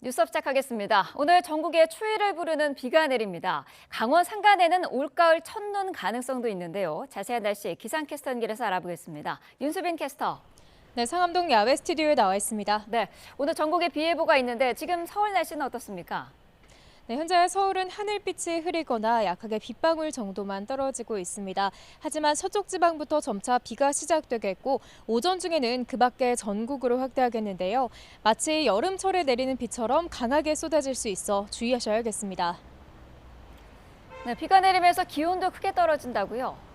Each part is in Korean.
뉴스업 시작하겠습니다. 오늘 전국에 추위를 부르는 비가 내립니다. 강원 산간에는 올가을 첫눈 가능성도 있는데요. 자세한 날씨 기상캐스터 연결해서 알아보겠습니다. 윤수빈 캐스터. 네, 상암동 야외 스튜디오에 나와 있습니다. 네, 오늘 전국에 비 예보가 있는데 지금 서울 날씨는 어떻습니까? 네, 현재 서울은 하늘빛이 흐리거나 약하게 빗방울 정도만 떨어지고 있습니다. 하지만 서쪽 지방부터 점차 비가 시작되겠고 오전 중에는 그 밖에 전국으로 확대하겠는데요. 마치 여름철에 내리는 비처럼 강하게 쏟아질 수 있어 주의하셔야겠습니다. 네, 비가 내리면서 기온도 크게 떨어진다고요?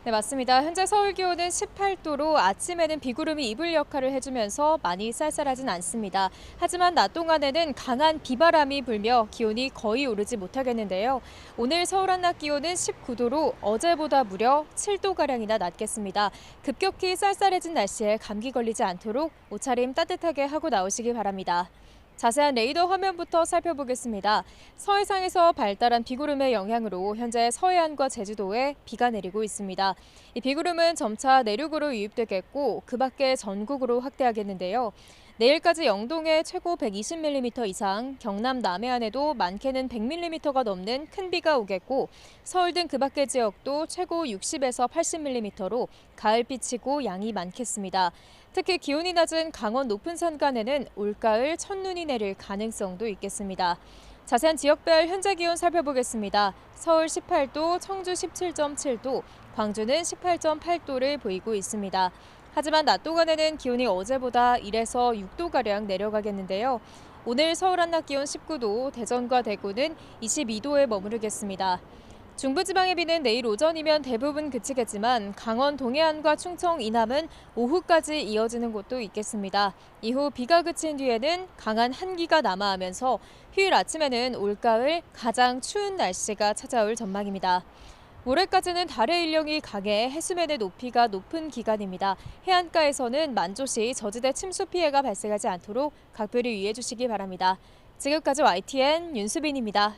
네, 맞습니다. 현재 서울 기온은 18도로 아침에는 비구름이 이불 역할을 해주면서 많이 쌀쌀하진 않습니다. 하지만 낮 동안에는 강한 비바람이 불며 기온이 거의 오르지 못하겠는데요. 오늘 서울 한낮 기온은 19도로 어제보다 무려 7도가량이나 낮겠습니다. 급격히 쌀쌀해진 날씨에 감기 걸리지 않도록 옷차림 따뜻하게 하고 나오시기 바랍니다. 자세한 레이더 화면부터 살펴보겠습니다. 서해상에서 발달한 비구름의 영향으로 현재 서해안과 제주도에 비가 내리고 있습니다. 이 비구름은 점차 내륙으로 유입되겠고 그 밖에 전국으로 확대하겠는데요. 내일까지 영동에 최고 120mm 이상, 경남 남해안에도 많게는 100mm가 넘는 큰 비가 오겠고 서울 등 그 밖의 지역도 최고 60에서 80mm로 가을비치고 양이 많겠습니다. 특히 기온이 낮은 강원 높은 산간에는 올가을 첫눈이 내릴 가능성도 있겠습니다. 자세한 지역별 현재 기온 살펴보겠습니다. 서울 18도, 청주 17.7도, 광주는 18.8도를 보이고 있습니다. 하지만 낮 동안에는 기온이 어제보다 1에서 6도가량 내려가겠는데요. 오늘 서울 한낮 기온 19도, 대전과 대구는 22도에 머무르겠습니다. 중부지방의 비는 내일 오전이면 대부분 그치겠지만 강원 동해안과 충청 이남은 오후까지 이어지는 곳도 있겠습니다. 이후 비가 그친 뒤에는 강한 한기가 남하하면서 휴일 아침에는 올가을 가장 추운 날씨가 찾아올 전망입니다. 모레까지는 달의 일령이 강해 해수면의 높이가 높은 기간입니다. 해안가에서는 만조시 저지대 침수 피해가 발생하지 않도록 각별히 유의해 주시기 바랍니다. 지금까지 YTN 윤수빈입니다.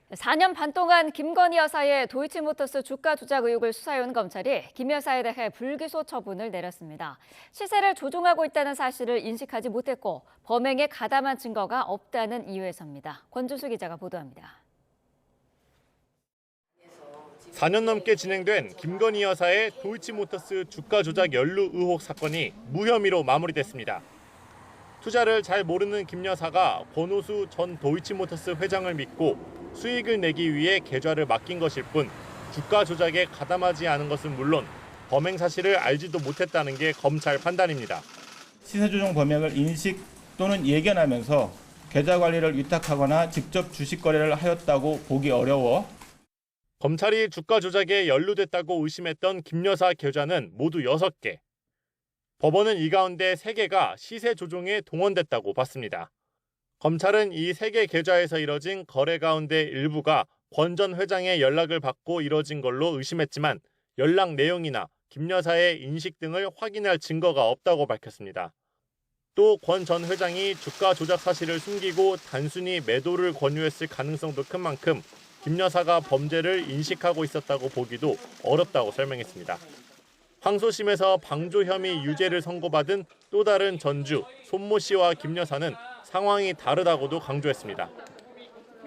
네, 4년 반 동안 김건희 여사의 도이치모터스 주가 조작 의혹을 수사해온 검찰이 김 여사에 대해 불기소 처분을 내렸습니다. 시세를 조종하고 있다는 사실을 인식하지 못했고 범행에 가담한 증거가 없다는 이유에서입니다. 권준수 기자가 보도합니다. 4년 넘게 진행된 김건희 여사의 도이치모터스 주가 조작 연루 의혹 사건이 무혐의로 마무리됐습니다. 투자를 잘 모르는 김 여사가 권오수 전 도이치모터스 회장을 믿고 수익을 내기 위해 계좌를 맡긴 것일 뿐 주가 조작에 가담하지 않은 것은 물론 범행 사실을 알지도 못했다는 게 검찰 판단입니다. 시세 조정 범행을 인식 또는 예견하면서 계좌 관리를 위탁하거나 직접 주식 거래를 하였다고 보기 어려워 검찰이 주가 조작에 연루됐다고 의심했던 김 여사 계좌는 모두 6개. 법원은 이 가운데 3개가 시세 조종에 동원됐다고 봤습니다. 검찰은 이 3개 계좌에서 이뤄진 거래 가운데 일부가 권 전 회장의 연락을 받고 이뤄진 걸로 의심했지만 연락 내용이나 김 여사의 인식 등을 확인할 증거가 없다고 밝혔습니다. 또 권 전 회장이 주가 조작 사실을 숨기고 단순히 매도를 권유했을 가능성도 큰 만큼 김 여사가 범죄를 인식하고 있었다고 보기도 어렵다고 설명했습니다. 항소심에서 방조 혐의 유죄를 선고받은 또 다른 전주 손모 씨와 김 여사는 상황이 다르다고도 강조했습니다.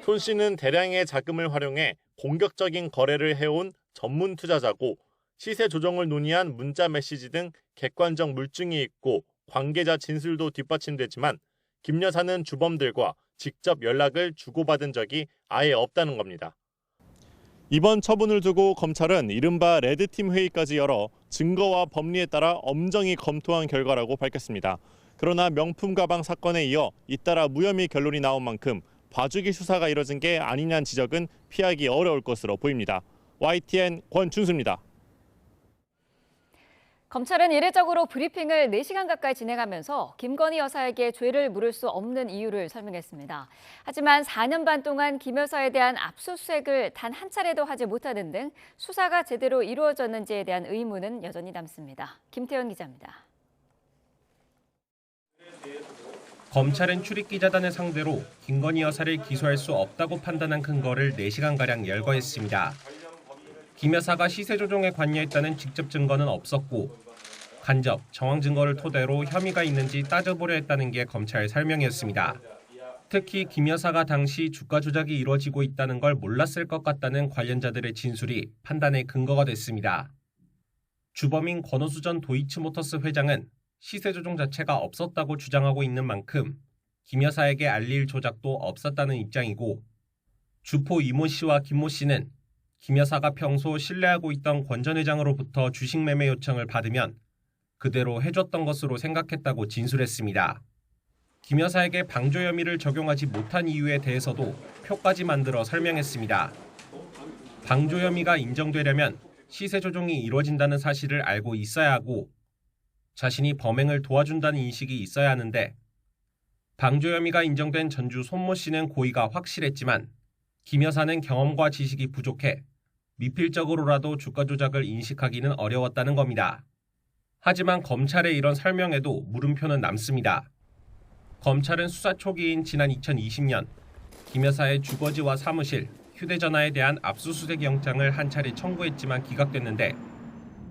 손 씨는 대량의 자금을 활용해 공격적인 거래를 해온 전문 투자자고 시세 조정을 논의한 문자 메시지 등 객관적 물증이 있고 관계자 진술도 뒷받침되지만 김 여사는 주범들과 직접 연락을 주고받은 적이 아예 없다는 겁니다. 이번 처분을 두고 검찰은 이른바 레드팀 회의까지 열어 증거와 법리에 따라 엄정히 검토한 결과라고 밝혔습니다. 그러나 명품 가방 사건에 이어 잇따라 무혐의 결론이 나온 만큼 봐주기 수사가 이뤄진 게 아니냐는 지적은 피하기 어려울 것으로 보입니다. YTN 권준수입니다. 검찰은 이례적으로 브리핑을 4시간 가까이 진행하면서 김건희 여사에게 죄를 물을 수 없는 이유를 설명했습니다. 하지만 4년 반 동안 김 여사에 대한 압수수색을 단 한 차례도 하지 못하는 등 수사가 제대로 이루어졌는지에 대한 의문은 여전히 남습니다. 김태현 기자입니다. 검찰은 출입기자단을 상대로 김건희 여사를 기소할 수 없다고 판단한 근거를 4시간가량 열거했습니다. 김 여사가 시세 조종에 관여했다는 직접 증거는 없었고 간접, 정황 증거를 토대로 혐의가 있는지 따져보려 했다는 게 검찰 설명이었습니다. 특히 김 여사가 당시 주가 조작이 이루어지고 있다는 걸 몰랐을 것 같다는 관련자들의 진술이 판단의 근거가 됐습니다. 주범인 권오수 전 도이치모터스 회장은 시세 조종 자체가 없었다고 주장하고 있는 만큼 김 여사에게 알릴 조작도 없었다는 입장이고 주포 이모 씨와 김모 씨는 김 여사가 평소 신뢰하고 있던 권 전 회장으로부터 주식 매매 요청을 받으면 그대로 해줬던 것으로 생각했다고 진술했습니다. 김 여사에게 방조 혐의를 적용하지 못한 이유에 대해서도 표까지 만들어 설명했습니다. 방조 혐의가 인정되려면 시세 조종이 이루어진다는 사실을 알고 있어야 하고 자신이 범행을 도와준다는 인식이 있어야 하는데 방조 혐의가 인정된 전주 손모 씨는 고의가 확실했지만 김 여사는 경험과 지식이 부족해 미필적으로라도 주가 조작을 인식하기는 어려웠다는 겁니다. 하지만 검찰의 이런 설명에도 물음표는 남습니다. 검찰은 수사 초기인 지난 2020년 김 여사의 주거지와 사무실, 휴대전화에 대한 압수수색 영장을 한 차례 청구했지만 기각됐는데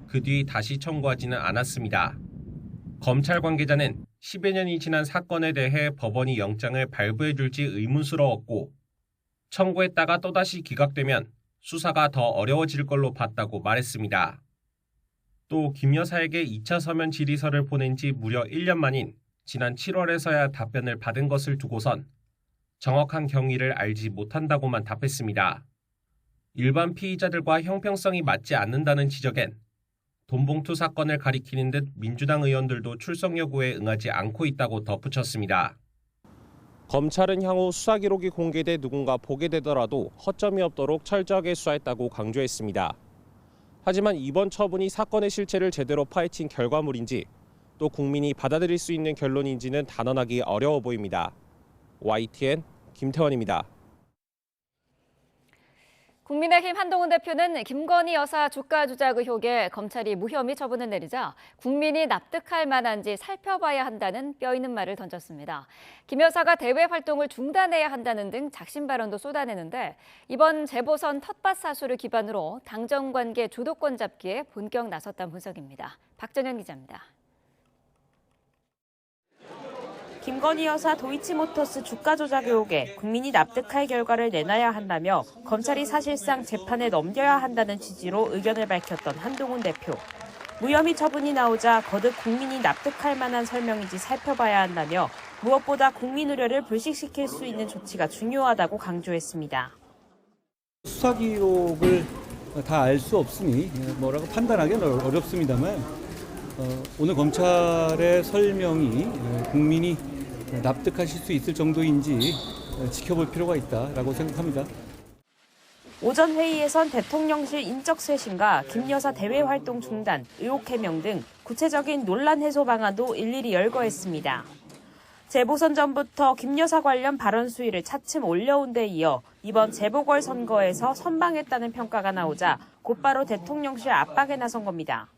그 뒤 다시 청구하지는 않았습니다. 검찰 관계자는 10여 년이 지난 사건에 대해 법원이 영장을 발부해줄지 의문스러웠고 청구했다가 또다시 기각되면 수사가 더 어려워질 걸로 봤다고 말했습니다. 또 김 여사에게 2차 서면 질의서를 보낸 지 무려 1년 만인 지난 7월에서야 답변을 받은 것을 두고선 정확한 경위를 알지 못한다고만 답했습니다. 일반 피의자들과 형평성이 맞지 않는다는 지적엔 돈봉투 사건을 가리키는 듯 민주당 의원들도 출석 요구에 응하지 않고 있다고 덧붙였습니다. 검찰은 향후 수사 기록이 공개돼 누군가 보게 되더라도 허점이 없도록 철저하게 수사했다고 강조했습니다. 하지만 이번 처분이 사건의 실체를 제대로 파헤친 결과물인지 또 국민이 받아들일 수 있는 결론인지는 단언하기 어려워 보입니다. YTN 김태원입니다. 국민의힘 한동훈 대표는 김건희 여사 주가 조작 의혹에 검찰이 무혐의 처분을 내리자 국민이 납득할 만한지 살펴봐야 한다는 뼈있는 말을 던졌습니다. 김 여사가 대외 활동을 중단해야 한다는 등 작심 발언도 쏟아내는데 이번 재보선 텃밭 사수를 기반으로 당정 관계 주도권 잡기에 본격 나섰다는 분석입니다. 박정현 기자입니다. 김건희 여사 도이치모터스 주가 조작 의혹에 국민이 납득할 결과를 내놔야 한다며 검찰이 사실상 재판에 넘겨야 한다는 취지로 의견을 밝혔던 한동훈 대표. 무혐의 처분이 나오자 거듭 국민이 납득할 만한 설명인지 살펴봐야 한다며 무엇보다 국민 우려를 불식시킬 수 있는 조치가 중요하다고 강조했습니다. 수사 기록을 다 알 수 없으니 뭐라고 판단하기는 어렵습니다만 오늘 검찰의 설명이 국민이 납득하실 수 있을 정도인지 지켜볼 필요가 있다라고 생각합니다. 오전 회의에선 대통령실 인적 쇄신과 김 여사 대외 활동 중단, 의혹 해명 등 구체적인 논란 해소 방안도 일일이 열거했습니다. 재보선 전부터 김 여사 관련 발언 수위를 차츰 올려온 데 이어 이번 재보궐선거에서 선방했다는 평가가 나오자 곧바로 대통령실 압박에 나선 겁니다.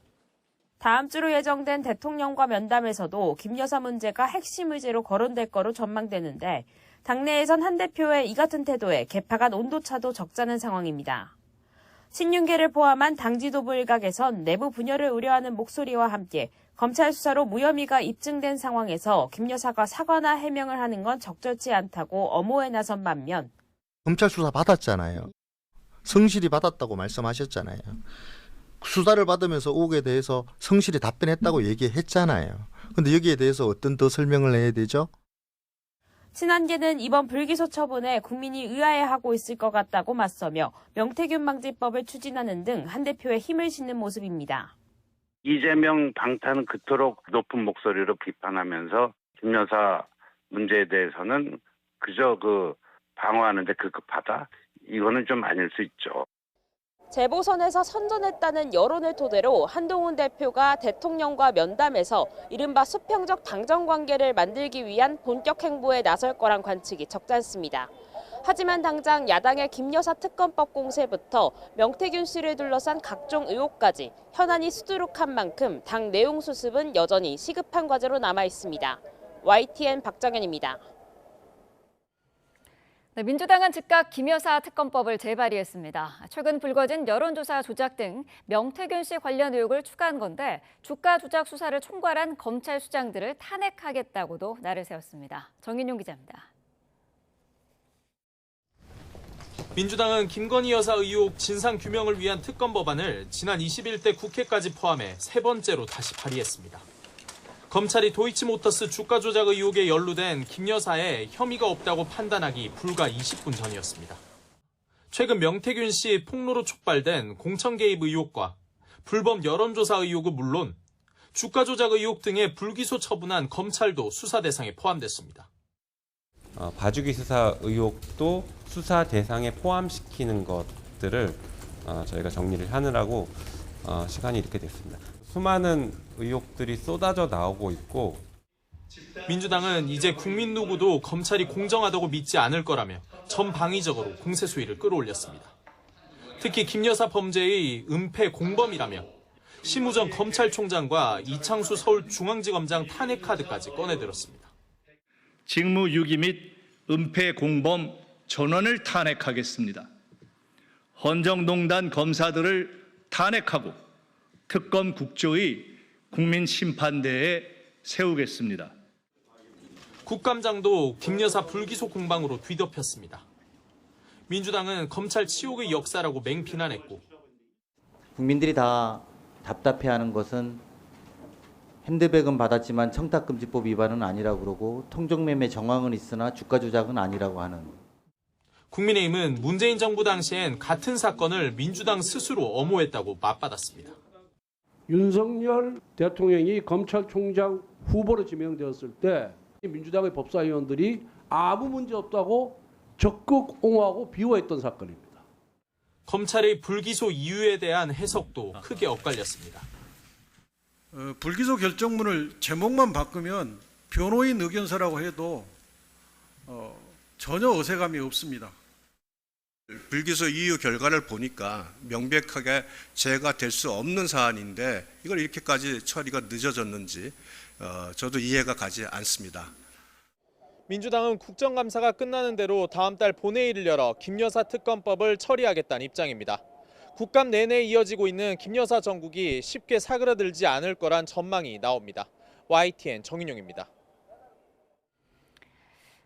다음 주로 예정된 대통령과 면담에서도 김 여사 문제가 핵심 의제로 거론될 거로 전망되는데 당내에선 한 대표의 이 같은 태도에 개파 간 온도차도 적잖은 상황입니다. 친윤계를 포함한 당 지도부 일각에선 내부 분열을 우려하는 목소리와 함께 검찰 수사로 무혐의가 입증된 상황에서 김 여사가 사과나 해명을 하는 건 적절치 않다고 엄호에 나선 반면 검찰 수사 받았잖아요. 성실히 받았다고 말씀하셨잖아요. 수사를 받으면서 의혹에 대해서 성실히 답변했다고 얘기했잖아요. 그런데 여기에 대해서 어떤 더 설명을 해야 되죠? 친한계는 이번 불기소 처분에 국민이 의아해하고 있을 것 같다고 맞서며 명태균 방지법을 추진하는 등 한 대표의 힘을 싣는 모습입니다. 이재명 방탄은 그토록 높은 목소리로 비판하면서 김 여사 문제에 대해서는 그저 방어하는데 급급하다? 이거는 좀 아닐 수 있죠. 재보선에서 선전했다는 여론을 토대로 한동훈 대표가 대통령과 면담해서 이른바 수평적 당정 관계를 만들기 위한 본격 행보에 나설 거란 관측이 적잖습니다. 하지만 당장 야당의 김 여사 특검법 공세부터 명태균 씨를 둘러싼 각종 의혹까지 현안이 수두룩한 만큼 당 내용 수습은 여전히 시급한 과제로 남아 있습니다. YTN 박정현입니다. 네, 민주당은 즉각 김 여사 특검법을 재발의했습니다. 최근 불거진 여론조사 조작 등 명태균 씨 관련 의혹을 추가한 건데 주가 조작 수사를 총괄한 검찰 수장들을 탄핵하겠다고도 날을 세웠습니다. 정인용 기자입니다. 민주당은 김건희 여사 의혹 진상규명을 위한 특검 법안을 지난 21대 국회까지 포함해 세 번째로 다시 발의했습니다. 검찰이 도이치모터스 주가 조작 의혹에 연루된 김 여사의 혐의가 없다고 판단하기 불과 20분 전이었습니다. 최근 명태균 씨 폭로로 촉발된 공천 개입 의혹과 불법 여론조사 의혹은 물론 주가 조작 의혹 등의 불기소 처분한 검찰도 수사 대상에 포함됐습니다. 봐주기 수사 의혹도 수사 대상에 포함시키는 것들을 저희가 정리를 하느라고 시간이 이렇게 됐습니다. 수많은 의혹들이 쏟아져 나오고 있고 민주당은 이제 국민 누구도 검찰이 공정하다고 믿지 않을 거라며 전방위적으로 공세 수위를 끌어올렸습니다. 특히 김 여사 범죄의 은폐 공범이라며 심우정 검찰총장과 이창수 서울중앙지검장 탄핵 카드까지 꺼내들었습니다. 직무유기 및 은폐 공범 전원을 탄핵하겠습니다. 헌정농단 검사들을 탄핵하고 특검 국조의 국민심판대에 세우겠습니다. 국감장도 김 여사 불기소 공방으로 뒤덮였습니다. 민주당은 검찰 치욕의 역사라고 맹비난했고 국민들이 다 답답해하는 것은 핸드백은 받았지만 청탁금지법 위반은 아니라고 그러고 통정매매 정황은 있으나 주가 조작은 아니라고 하는. 국민의힘은 문재인 정부 당시엔 같은 사건을 민주당 스스로 엄호했다고 맞받았습니다. 윤석열 대통령이 검찰총장 후보로 지명되었을 때 민주당의 법사위원들이 아무 문제 없다고 적극 옹호하고 비호했던 사건입니다. 검찰의 불기소 이유에 대한 해석도 크게 엇갈렸습니다. 불기소 결정문을 제목만 바꾸면 변호인 의견서라고 해도 전혀 어색함이 없습니다. 불기소 이유 결과를 보니까 명백하게 죄가 될 수 없는 사안인데 이걸 이렇게까지 처리가 늦어졌는지 저도 이해가 가지 않습니다. 민주당은 국정감사가 끝나는 대로 다음 달 본회의를 열어 김 여사 특검법을 처리하겠다는 입장입니다. 국감 내내 이어지고 있는 김 여사 정국이 쉽게 사그라들지 않을 거란 전망이 나옵니다. YTN 정인용입니다.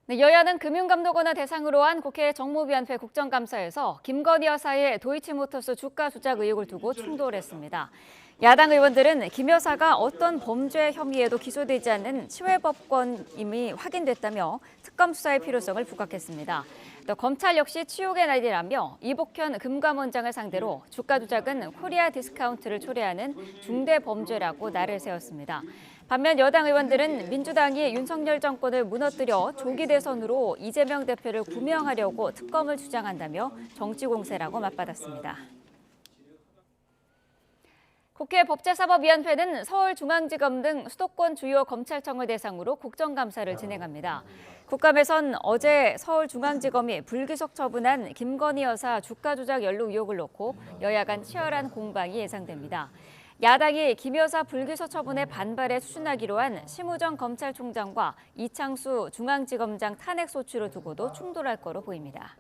네, 여야는 금융감독원을 대상으로 한 국회 정무위원회 국정감사에서 김건희 여사의 도이치모터스 주가 조작 의혹을 두고 충돌했습니다. 야당 의원들은 김 여사가 어떤 범죄 혐의에도 기소되지 않는 치외법권임이 확인됐다며 특검 수사의 필요성을 부각했습니다. 또 검찰 역시 치욕의 날이라며 이복현 금감원장을 상대로 주가 조작은 코리아 디스카운트를 초래하는 중대 범죄라고 날을 세웠습니다. 반면 여당 의원들은 민주당이 윤석열 정권을 무너뜨려 조기 대선으로 이재명 대표를 구명하려고 특검을 주장한다며 정치 공세라고 맞받았습니다. 국회 법제사법위원회는 서울중앙지검 등 수도권 주요 검찰청을 대상으로 국정감사를 진행합니다. 국감에선 어제 서울중앙지검이 불기소 처분한 김건희 여사 주가 조작 연루 의혹을 놓고 여야 간 치열한 공방이 예상됩니다. 야당이 김 여사 불기소 처분에 반발해 추진하기로 한 심우정 검찰총장과 이창수 중앙지검장 탄핵 소추를 두고도 충돌할 거로 보입니다.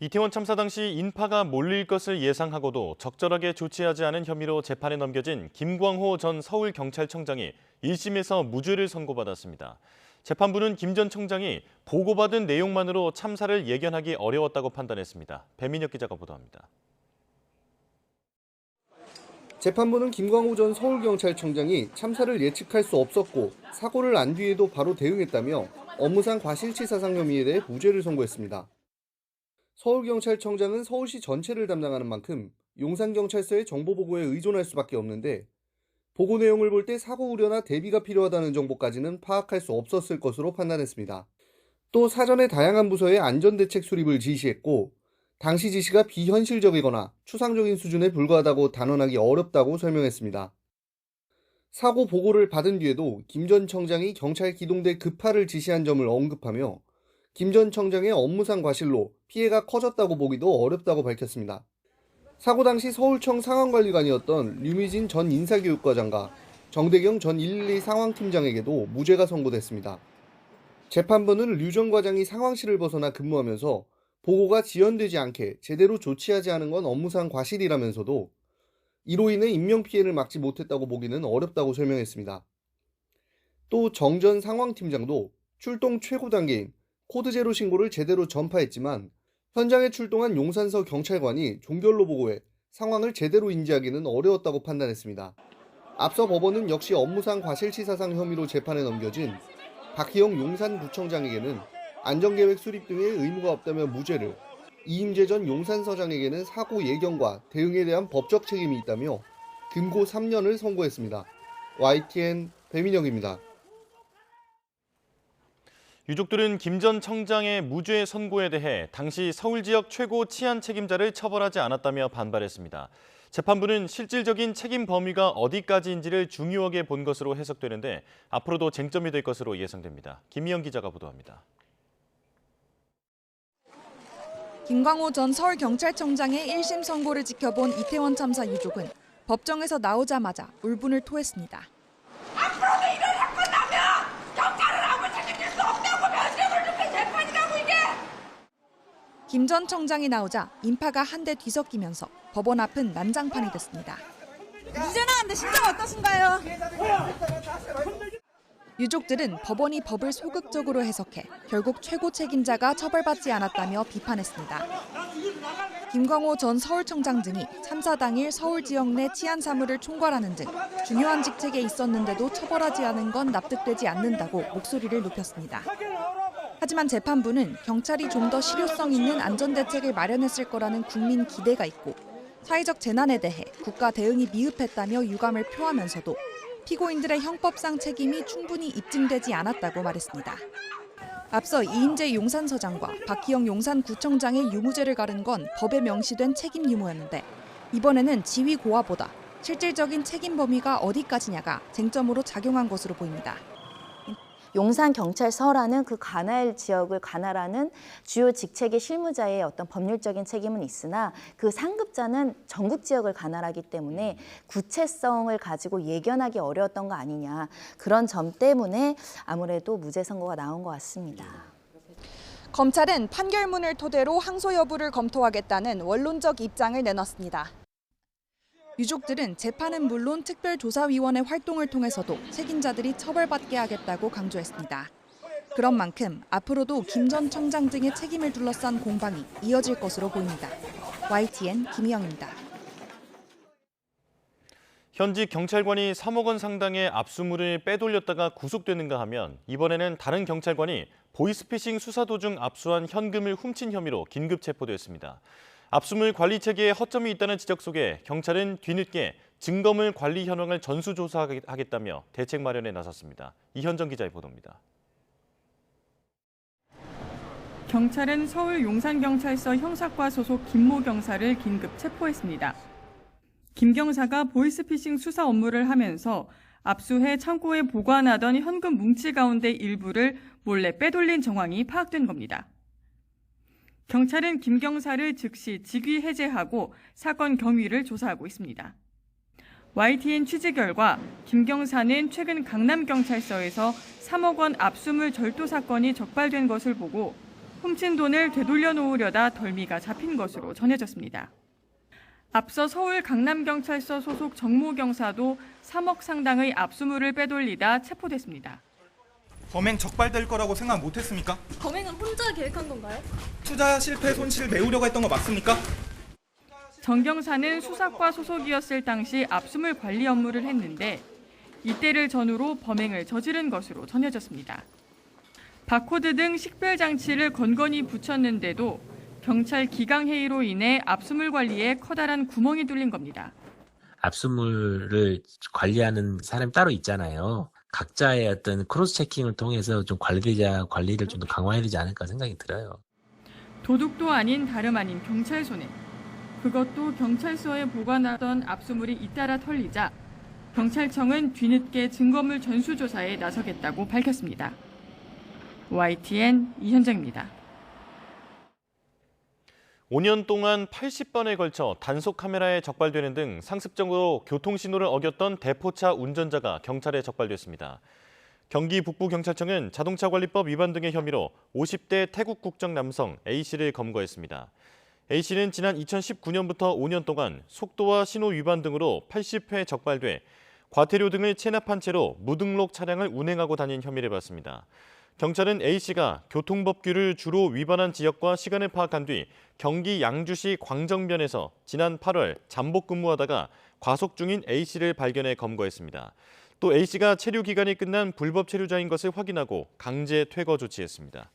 이태원 참사 당시 인파가 몰릴 것을 예상하고도 적절하게 조치하지 않은 혐의로 재판에 넘겨진 김광호 전 서울경찰청장이 1심에서 무죄를 선고받았습니다. 재판부는 김 전 청장이 보고받은 내용만으로 참사를 예견하기 어려웠다고 판단했습니다. 배민혁 기자가 보도합니다. 재판부는 김광호 전 서울경찰청장이 참사를 예측할 수 없었고 사고를 안 뒤에도 바로 대응했다며 업무상 과실치사상 혐의에 대해 무죄를 선고했습니다. 서울경찰청장은 서울시 전체를 담당하는 만큼 용산경찰서의 정보보고에 의존할 수밖에 없는데 보고 내용을 볼 때 사고 우려나 대비가 필요하다는 정보까지는 파악할 수 없었을 것으로 판단했습니다. 또 사전에 다양한 부서의 안전대책 수립을 지시했고 당시 지시가 비현실적이거나 추상적인 수준에 불과하다고 단언하기 어렵다고 설명했습니다. 사고 보고를 받은 뒤에도 김 전 청장이 경찰 기동대 급파를 지시한 점을 언급하며 김 전 청장의 업무상 과실로 피해가 커졌다고 보기도 어렵다고 밝혔습니다. 사고 당시 서울청 상황관리관이었던 류미진 전 인사교육과장과 정대경 전 112 상황팀장에게도 무죄가 선고됐습니다. 재판부는 류 전 과장이 상황실을 벗어나 근무하면서 보고가 지연되지 않게 제대로 조치하지 않은 건 업무상 과실이라면서도 이로 인해 인명피해를 막지 못했다고 보기는 어렵다고 설명했습니다. 또 정 전 상황팀장도 출동 최고 단계인 코드0 신고를 제대로 전파했지만 현장에 출동한 용산서 경찰관이 종결로 보고해 상황을 제대로 인지하기는 어려웠다고 판단했습니다. 앞서 법원은 역시 업무상 과실치사상 혐의로 재판에 넘겨진 박희영 용산구청장에게는 안전계획 수립 등의 의무가 없다며 무죄를, 이임재 전 용산서장에게는 사고 예견과 대응에 대한 법적 책임이 있다며 금고 3년을 선고했습니다. YTN 배민혁입니다. 유족들은 김 전 청장의 무죄 선고에 대해 당시 서울 지역 최고 치안 책임자를 처벌하지 않았다며 반발했습니다. 재판부는 실질적인 책임 범위가 어디까지인지를 중요하게 본 것으로 해석되는데 앞으로도 쟁점이 될 것으로 예상됩니다. 김희영 기자가 보도합니다. 김광호 전 서울경찰청장의 1심 선고를 지켜본 이태원 참사 유족은 법정에서 나오자마자 울분을 토했습니다. 앞으로도 이런 사건 나면 경찰을 아무 책임질 수 없다고 면죄부를 줍게 재판이 가고 이게! 김 전 청장이 나오자 인파가 한데 뒤섞이면서 법원 앞은 난장판이 됐습니다. 이제 나왔는데 심정 어떠신가요? 유족들은 법원이 법을 소극적으로 해석해 결국 최고 책임자가 처벌받지 않았다며 비판했습니다. 김광호 전 서울청장 등이 참사 당일 서울 지역 내 치안 사무를 총괄하는 등 중요한 직책에 있었는데도 처벌하지 않은 건 납득되지 않는다고 목소리를 높였습니다. 하지만 재판부는 경찰이 좀 더 실효성 있는 안전대책을 마련했을 거라는 국민 기대가 있고 사회적 재난에 대해 국가 대응이 미흡했다며 유감을 표하면서도 피고인들의 형법상 책임이 충분히 입증되지 않았다고 말했습니다. 앞서 이임재 용산서장과 박희영 용산구청장의 유무죄를 가른 건 법에 명시된 책임 유무였는데 이번에는 지위 고하보다 실질적인 책임 범위가 어디까지냐가 쟁점으로 작용한 것으로 보입니다. 용산경찰서라는 그 관할 지역을 관할하는 주요 직책의 실무자의 어떤 법률적인 책임은 있으나 그 상급자는 전국 지역을 관할하기 때문에 구체성을 가지고 예견하기 어려웠던 거 아니냐. 그런 점 때문에 아무래도 무죄 선고가 나온 것 같습니다. 검찰은 판결문을 토대로 항소 여부를 검토하겠다는 원론적 입장을 내놨습니다. 유족들은 재판은 물론 특별조사위원회 활동을 통해서도 책임자들이 처벌받게 하겠다고 강조했습니다. 그런 만큼 앞으로도 김 전 청장 등의 책임을 둘러싼 공방이 이어질 것으로 보입니다. YTN 김희영입니다. 현직 경찰관이 3억 원 상당의 압수물을 빼돌렸다가 구속되는가 하면 이번에는 다른 경찰관이 보이스피싱 수사 도중 압수한 현금을 훔친 혐의로 긴급 체포됐습니다. 압수물 관리 체계에 허점이 있다는 지적 속에 경찰은 뒤늦게 증거물 관리 현황을 전수조사하겠다며 대책 마련에 나섰습니다. 이현정 기자의 보도입니다. 경찰은 서울 용산경찰서 형사과 소속 김모 경사를 긴급 체포했습니다. 김 경사가 보이스피싱 수사 업무를 하면서 압수해 창고에 보관하던 현금 뭉치 가운데 일부를 몰래 빼돌린 정황이 파악된 겁니다. 경찰은 김 경사를 즉시 직위 해제하고 사건 경위를 조사하고 있습니다. YTN 취재 결과 김 경사는 최근 강남경찰서에서 3억 원 압수물 절도 사건이 적발된 것을 보고 훔친 돈을 되돌려 놓으려다 덜미가 잡힌 것으로 전해졌습니다. 앞서 서울 강남경찰서 소속 정모 경사도 3억 상당의 압수물을 빼돌리다 체포됐습니다. 범행 적발될 거라고 생각 못했습니까? 범행은 혼자 계획한 건가요? 투자 실패 손실 메우려고 했던 거 맞습니까? 정 경사는 수사과 소속이었을 당시 압수물 관리 업무를 했는데 이때를 전후로 범행을 저지른 것으로 전해졌습니다. 바코드 등 식별 장치를 건건히 붙였는데도 경찰 기강회의로 인해 압수물 관리에 커다란 구멍이 뚫린 겁니다. 압수물을 관리하는 사람이 따로 있잖아요. 각자의 어떤 크로스 체킹을 통해서 좀 관리를 좀 더 강화해야 되지 않을까 생각이 들어요. 도둑도 아닌 다름 아닌 경찰 손에. 그것도 경찰서에 보관하던 압수물이 잇따라 털리자 경찰청은 뒤늦게 증거물 전수조사에 나서겠다고 밝혔습니다. YTN 이현정입니다. 5년 동안 80번에 걸쳐 단속 카메라에 적발되는 등 상습적으로 교통신호를 어겼던 대포차 운전자가 경찰에 적발됐습니다. 경기 북부경찰청은 자동차관리법 위반 등의 혐의로 50대 태국 국적 남성 A씨를 검거했습니다. A씨는 지난 2019년부터 5년 동안 속도와 신호 위반 등으로 80회 적발돼 과태료 등을 체납한 채로 무등록 차량을 운행하고 다닌 혐의를 받습니다. 경찰은 A씨가 교통법규를 주로 위반한 지역과 시간을 파악한 뒤 경기 양주시 광정면에서 지난 8월 잠복 근무하다가 과속 중인 A씨를 발견해 검거했습니다. 또 A씨가 체류 기간이 끝난 불법 체류자인 것을 확인하고 강제 퇴거 조치했습니다.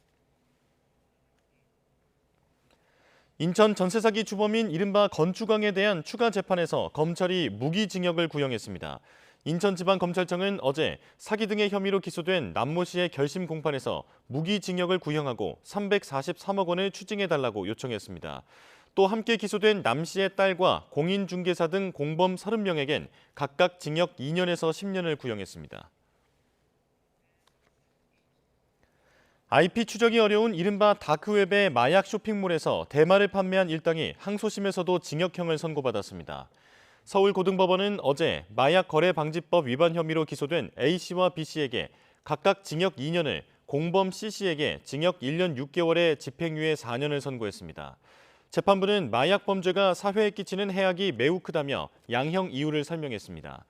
인천 전세 사기 주범인 이른바 건축왕에 대한 추가 재판에서 검찰이 무기징역을 구형했습니다. 인천지방검찰청은 어제 사기 등의 혐의로 기소된 남모 씨의 결심 공판에서 무기징역을 구형하고 343억 원을 추징해달라고 요청했습니다. 또 함께 기소된 남 씨의 딸과 공인중개사 등 공범 30명에겐 각각 징역 2년에서 10년을 구형했습니다. IP 추적이 어려운 이른바 다크웹의 마약 쇼핑몰에서 대마를 판매한 일당이 항소심에서도 징역형을 선고받았습니다. 서울고등법원은 어제 마약거래방지법 위반 혐의로 기소된 A씨와 B씨에게 각각 징역 2년을, 공범 C씨에게 징역 1년 6개월의 집행유예 4년을 선고했습니다. 재판부는 마약 범죄가 사회에 끼치는 해악이 매우 크다며 양형 이유를 설명했습니다.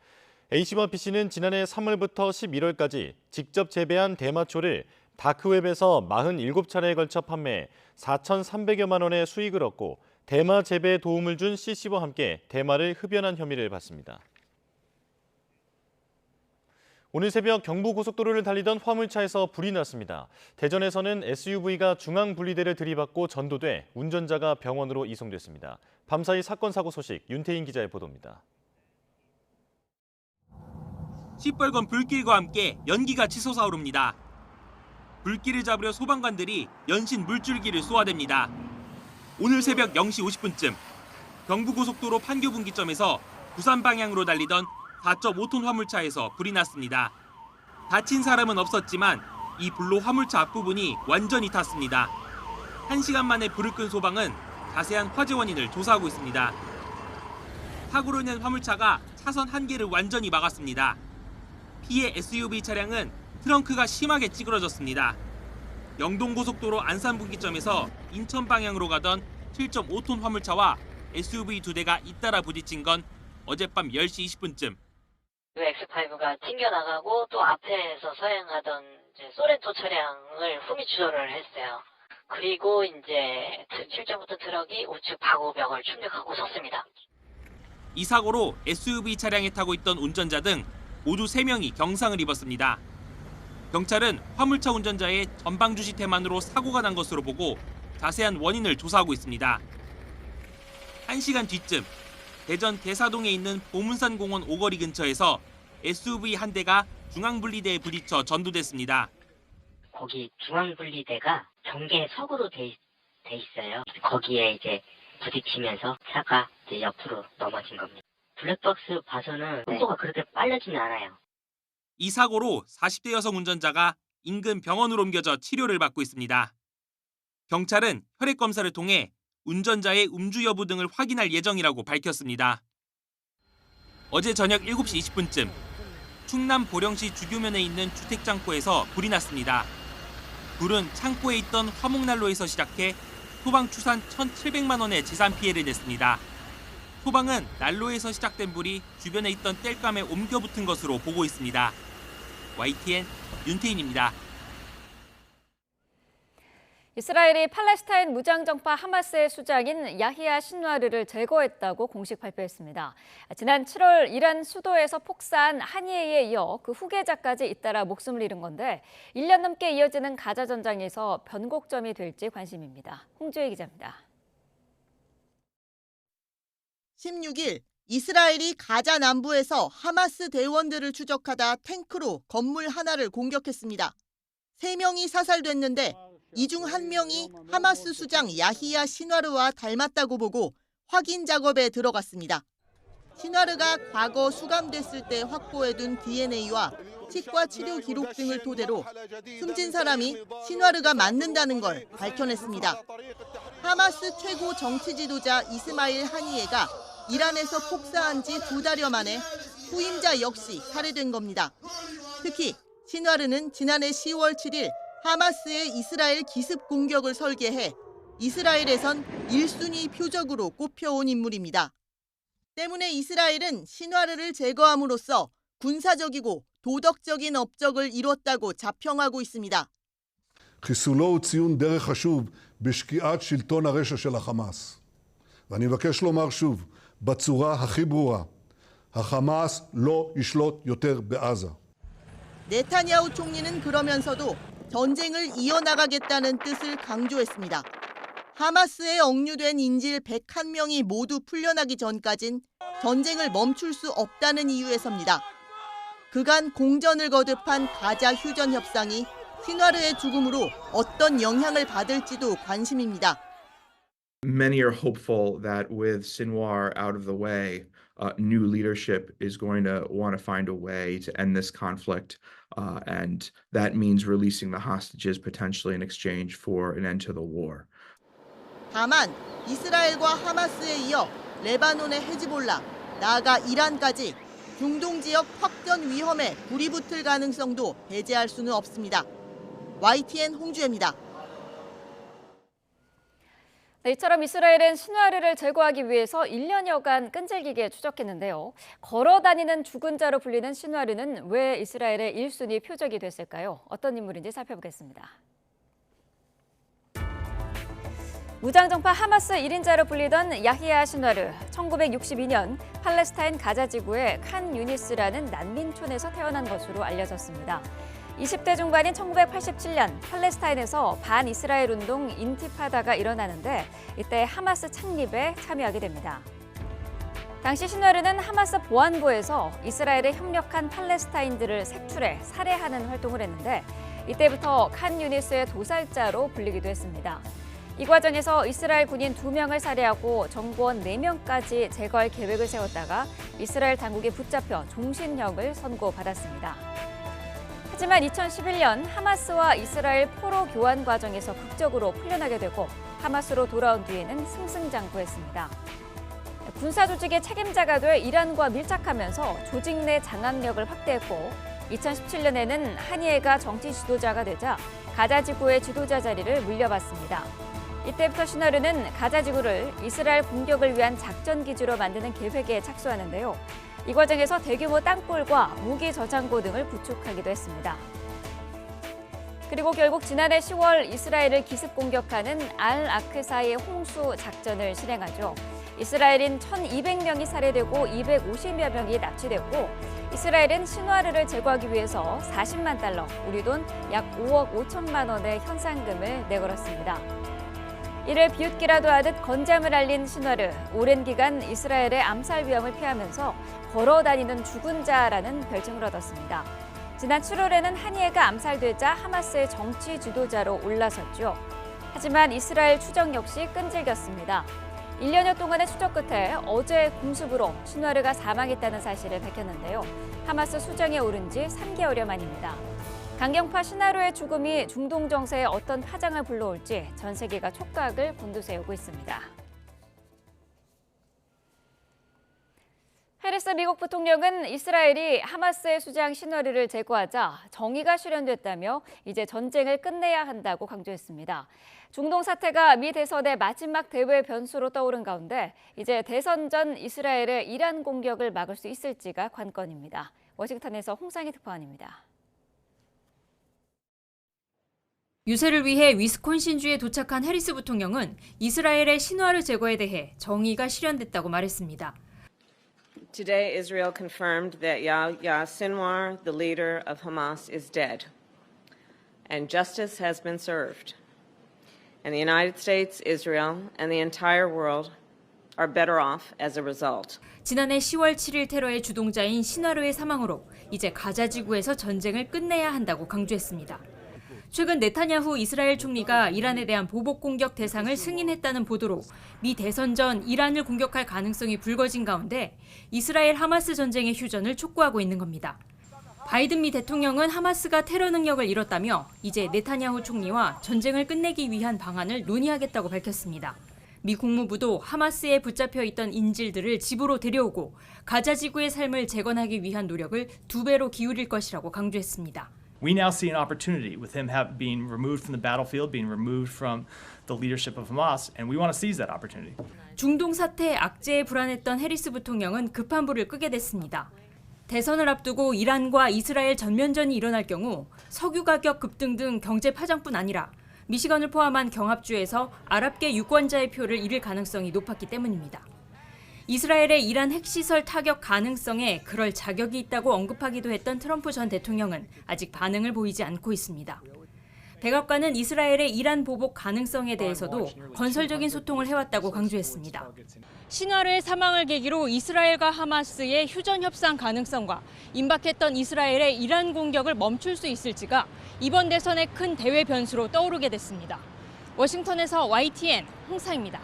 A씨와 B씨는 지난해 3월부터 11월까지 직접 재배한 대마초를 다크웹에서 47차례에 걸쳐 판매해 4,300여만 원의 수익을 얻고 대마 재배에 도움을 준 C씨와 함께 대마를 흡연한 혐의를 받습니다. 오늘 새벽 경부고속도로를 달리던 화물차에서 불이 났습니다. 대전에서는 SUV가 중앙분리대를 들이받고 전도돼 운전자가 병원으로 이송됐습니다. 밤사이 사건 사고 소식 윤태인 기자의 보도입니다. 시뻘건 불길과 함께 연기가 치솟아 오릅니다. 불길을 잡으려 소방관들이 연신 물줄기를 쏘아댑니다. 오늘 새벽 0시 50분쯤 경부고속도로 판교분기점에서 부산 방향으로 달리던 4.5톤 화물차에서 불이 났습니다. 다친 사람은 없었지만 이 불로 화물차 앞부분이 완전히 탔습니다. 1시간 만에 불을 끈 소방은 자세한 화재 원인을 조사하고 있습니다. 사고로 인한 화물차가 차선 한 개를 완전히 막았습니다. 피해 SUV 차량은 트렁크가 심하게 찌그러졌습니다. 영동고속도로 안산분기점에서 인천 방향으로 가던 7.5톤 화물차와 SUV 2대가 잇따라 부딪힌 건 어젯밤 10시 20분쯤. X5가 튕겨나가고 또 앞에서 서행하던 소렌토 차량을 후미 추돌을 했어요. 그리고 이제 7.5톤 트럭이 우측 바구벽을 충격하고 섰습니다. 이 사고로 SUV 차량에 타고 있던 운전자 등 모두 3명이 경상을 입었습니다. 경찰은 화물차 운전자의 전방주시 태만으로 사고가 난 것으로 보고 자세한 원인을 조사하고 있습니다. 1시간 뒤쯤 대전 대사동에 있는 보문산 공원 오거리 근처에서 SUV 한 대가 중앙분리대에 부딪혀 전도됐습니다. 거기 중앙분리대가 경계석으로 돼 있어요. 거기에 이제 부딪히면서 차가 이제 옆으로 넘어진 겁니다. 블랙박스 봐서는 속도가 그렇게 빠르지는 않아요. 이 사고로 40대 여성 운전자가 인근 병원으로 옮겨져 치료를 받고 있습니다. 경찰은 혈액 검사를 통해 운전자의 음주 여부 등을 확인할 예정이라고 밝혔습니다. 어제 저녁 7시 20분쯤 충남 보령시 주교면에 있는 주택창고에서 불이 났습니다. 불은 창고에 있던 화목난로에서 시작해 소방 추산 1,700만 원의 재산 피해를 냈습니다. 소방은 난로에서 시작된 불이 주변에 있던 땔감에 옮겨 붙은 것으로 보고 있습니다. YTN 윤태인입니다. 이스라엘이 팔레스타인 무장정파 하마스의 수장인 야히야 신와르를 제거했다고 공식 발표했습니다. 지난 7월 이란 수도에서 폭사한 한이에에 이어 그 후계자까지 잇따라 목숨을 잃은 건데 1년 넘게 이어지는 가자 전장에서 변곡점이 될지 관심입니다. 홍주혜 기자입니다. 16일 이스라엘이 가자 남부에서 하마스 대원들을 추적하다 탱크로 건물 하나를 공격했습니다. 3명이 사살됐는데 이 중 한 명이 하마스 수장 야히야 시나르와 닮았다고 보고 확인 작업에 들어갔습니다. 시나르가 과거 수감됐을 때 확보해둔 DNA와 치과 치료 기록 등을 토대로 숨진 사람이 시나르가 맞는다는 걸 밝혀냈습니다. 하마스 최고 정치 지도자 이스마일 하니예가 이란에서 폭사한 지 2달여 만에 후임자 역시 살해된 겁니다. 특히 시나르는 지난해 10월 7일 하마스의 이스라엘 기습 공격을 설계해 이스라엘에선 1순위 표적으로 꼽혀온 인물입니다. 때문에 이스라엘은 시나르를 제거함으로써 군사적이고 도덕적인 업적을 이뤘다고 자평하고 있습니다. חיסולו הוא ציון דרך חשוב בשקיעת שלטון הרשע של החמאס. ואני מבקש לומר שוב, בצורה הכי ברורה, החמאס לא ישלוט יותר בעזה. 네타냐후 총리는 그러면서도 전쟁을 이어나가겠다는 뜻을 강조했습니다. 하마스에 억류된 인질 101명이 모두 풀려나기 전까진 전쟁을 멈출 수 없다는 이유에서입니다. 그간 공전을 거듭한 가자 휴전 협상이 시나르의 죽음으로 어떤 영향을 받을지도 관심입니다. Many are hopeful that with Sinwar out of the way, new leadership is going to want to find a way to end this conflict, and that means releasing the hostages potentially in exchange for an end to the war. 다만 이스라엘과 하마스에 이어 레바논의 헤즈볼라, 나아가 이란까지 중동 지역 확전 위험에 불이 붙을 가능성도 배제할 수는 없습니다. YTN 홍주혜입니다. 네, 이처럼 이스라엘은 시나르를 제거하기 위해서 1년여간 끈질기게 추적했는데요. 걸어다니는 죽은 자로 불리는 시나르는 왜 이스라엘의 1순위 표적이 됐을까요? 어떤 인물인지 살펴보겠습니다. 무장정파 하마스 1인자로 불리던 야히야 시나르, 1962년 팔레스타인 가자 지구의 칸 유니스라는 난민촌에서 태어난 것으로 알려졌습니다. 20대 중반인 1987년 팔레스타인에서 반이스라엘 운동 인티파다가 일어나는데 이때 하마스 창립에 참여하게 됩니다. 당시 시나르는 하마스 보안부에서 이스라엘에 협력한 팔레스타인들을 색출해 살해하는 활동을 했는데 이때부터 칸 유니스의 도살자로 불리기도 했습니다. 이 과정에서 이스라엘 군인 2명을 살해하고 정보원 4명까지 제거할 계획을 세웠다가 이스라엘 당국에 붙잡혀 종신형을 선고받았습니다. 하지만 2011년 하마스와 이스라엘 포로 교환 과정에서 극적으로 풀려나게 되고 하마스로 돌아온 뒤에는 승승장구했습니다. 군사조직의 책임자가 돼 이란과 밀착하면서 조직 내 장악력을 확대했고 2017년에는 하니예가 정치 지도자가 되자 가자 지구의 지도자 자리를 물려받습니다. 이때부터 시나르는 가자 지구를 이스라엘 공격을 위한 작전 기지로 만드는 계획에 착수하는데요. 이 과정에서 대규모 땅굴과 무기 저장고 등을 구축하기도 했습니다. 그리고 결국 지난해 10월 이스라엘을 기습 공격하는 알-아크사의 홍수 작전을 실행하죠. 이스라엘인 1,200명이 살해되고 250여 명이 납치됐고 이스라엘은 시나르를 제거하기 위해서 40만 달러, 우리 돈 약 5억 5천만 원의 현상금을 내걸었습니다. 이를 비웃기라도 하듯 건장을 알린 시나르, 오랜 기간 이스라엘의 암살 위험을 피하면서 걸어다니는 죽은 자라는 별칭을 얻었습니다. 지난 7월에는 하니예가 암살되자 하마스의 정치 지도자로 올라섰죠. 하지만 이스라엘 추적 역시 끈질겼습니다. 1년여 동안의 추적 끝에 어제 공습으로 시나르가 사망했다는 사실을 밝혔는데요. 하마스 수정에 오른 지 3개월여 만입니다. 강경파 시나르의 죽음이 중동 정세에 어떤 파장을 불러올지 전 세계가 촉각을 곤두세우고 있습니다. 해리스 미국 부통령은 이스라엘이 하마스의 수장 시나르를 제거하자 정의가 실현됐다며 이제 전쟁을 끝내야 한다고 강조했습니다. 중동 사태가 미 대선의 마지막 대회 변수로 떠오른 가운데 이제 대선 전 이스라엘의 이란 공격을 막을 수 있을지가 관건입니다. 워싱턴에서 홍상희 특파원입니다. 유세를 위해 위스콘신주에 도착한 해리스 부통령은 이스라엘의 시나르 제거에 대해 정의가 실현됐다고 말했습니다. Today, Israel confirmed that Yahya Sinwar, the leader of Hamas, is dead, and justice has been served. And the United States, Israel, and the entire world are better off as a result. 지난해 10월 7일 테러의 주동자인 시나르의 사망으로 이제 가자 지구에서 전쟁을 끝내야 한다고 강조했습니다. 최근 네타냐후 이스라엘 총리가 이란에 대한 보복 공격 대상을 승인했다는 보도로 미 대선 전 이란을 공격할 가능성이 불거진 가운데 이스라엘 하마스 전쟁의 휴전을 촉구하고 있는 겁니다. 바이든 미 대통령은 하마스가 테러 능력을 잃었다며 이제 네타냐후 총리와 전쟁을 끝내기 위한 방안을 논의하겠다고 밝혔습니다. 미 국무부도 하마스에 붙잡혀 있던 인질들을 집으로 데려오고 가자 지구의 삶을 재건하기 위한 노력을 2배로 기울일 것이라고 강조했습니다. We now see an opportunity with him being removed from the battlefield, being removed from the leadership of Hamas, and we want to seize that opportunity. 중동 사태 악재에 불안했던 해리스 부통령은 급한 불을 끄게 됐습니다. 대선을 앞두고 이란과 이스라엘 전면전이 일어날 경우 석유 가격 급등 등 경제 파장뿐 아니라 미시건을 포함한 경합주에서 아랍계 유권자의 표를 잃을 가능성이 높았기 때문입니다. 이스라엘의 이란 핵시설 타격 가능성에 그럴 자격이 있다고 언급하기도 했던 트럼프 전 대통령은 아직 반응을 보이지 않고 있습니다. 백악관은 이스라엘의 이란 보복 가능성에 대해서도 건설적인 소통을 해왔다고 강조했습니다. 신화르의 사망을 계기로 이스라엘과 하마스의 휴전 협상 가능성과 임박했던 이스라엘의 이란 공격을 멈출 수 있을지가 이번 대선의 큰 대외 변수로 떠오르게 됐습니다. 워싱턴에서 YTN 홍사입니다.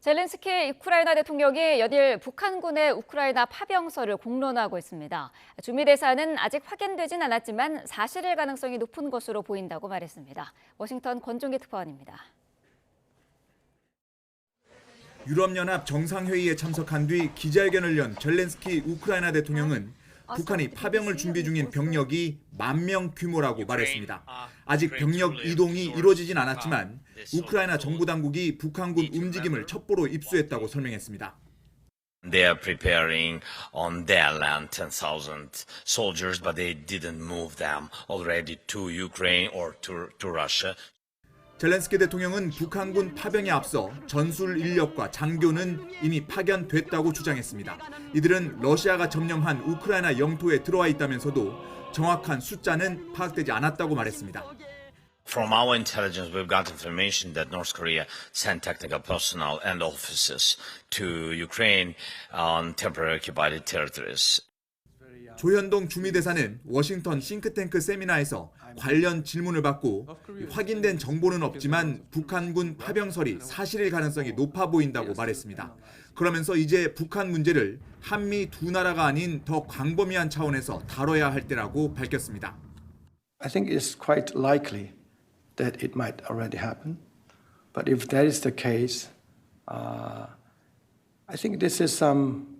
젤렌스키 우크라이나 대통령이 연일 북한군의 우크라이나 파병설을 공론화하고 있습니다. 주미대사는 아직 확인되진 않았지만 사실일 가능성이 높은 것으로 보인다고 말했습니다. 워싱턴 권종기 특파원입니다. 유럽연합 정상회의에 참석한 뒤 기자회견을 연 젤렌스키 우크라이나 대통령은 북한이 파병을 준비 중인 병력이 10,000명 규모라고 말했습니다. 아직 병력 이동이 이루어지진 않았지만 우크라이나 정부 당국이 북한군 움직임을 첩보로 입수했다고 설명했습니다. They are preparing on their land 10,000 soldiers, but they didn't move them already to Ukraine or to Russia. 젤렌스키 대통령은 북한군 파병에 앞서 전술 인력과 장교는 이미 파견됐다고 주장했습니다. 이들은 러시아가 점령한 우크라이나 영토에 들어와 있다면서도 정확한 숫자는 파악되지 않았다고 말했습니다. From our intelligence, we've got information that North Korea sent technical personnel and officers to Ukraine on temporary occupied territories. 조현동 주미대사는 워싱턴 싱크탱크 세미나에서 관련 질문을 받고 확인된 정보는 없지만 북한군 파병설이 사실일 가능성이 높아 보인다고 말했습니다. 그러면서 이제 북한 문제를 한미 두 나라가 아닌 더 광범위한 차원에서 다뤄야 할 때라고 밝혔습니다. I think it's quite likely that it might already happen. But if that is the case, I think this is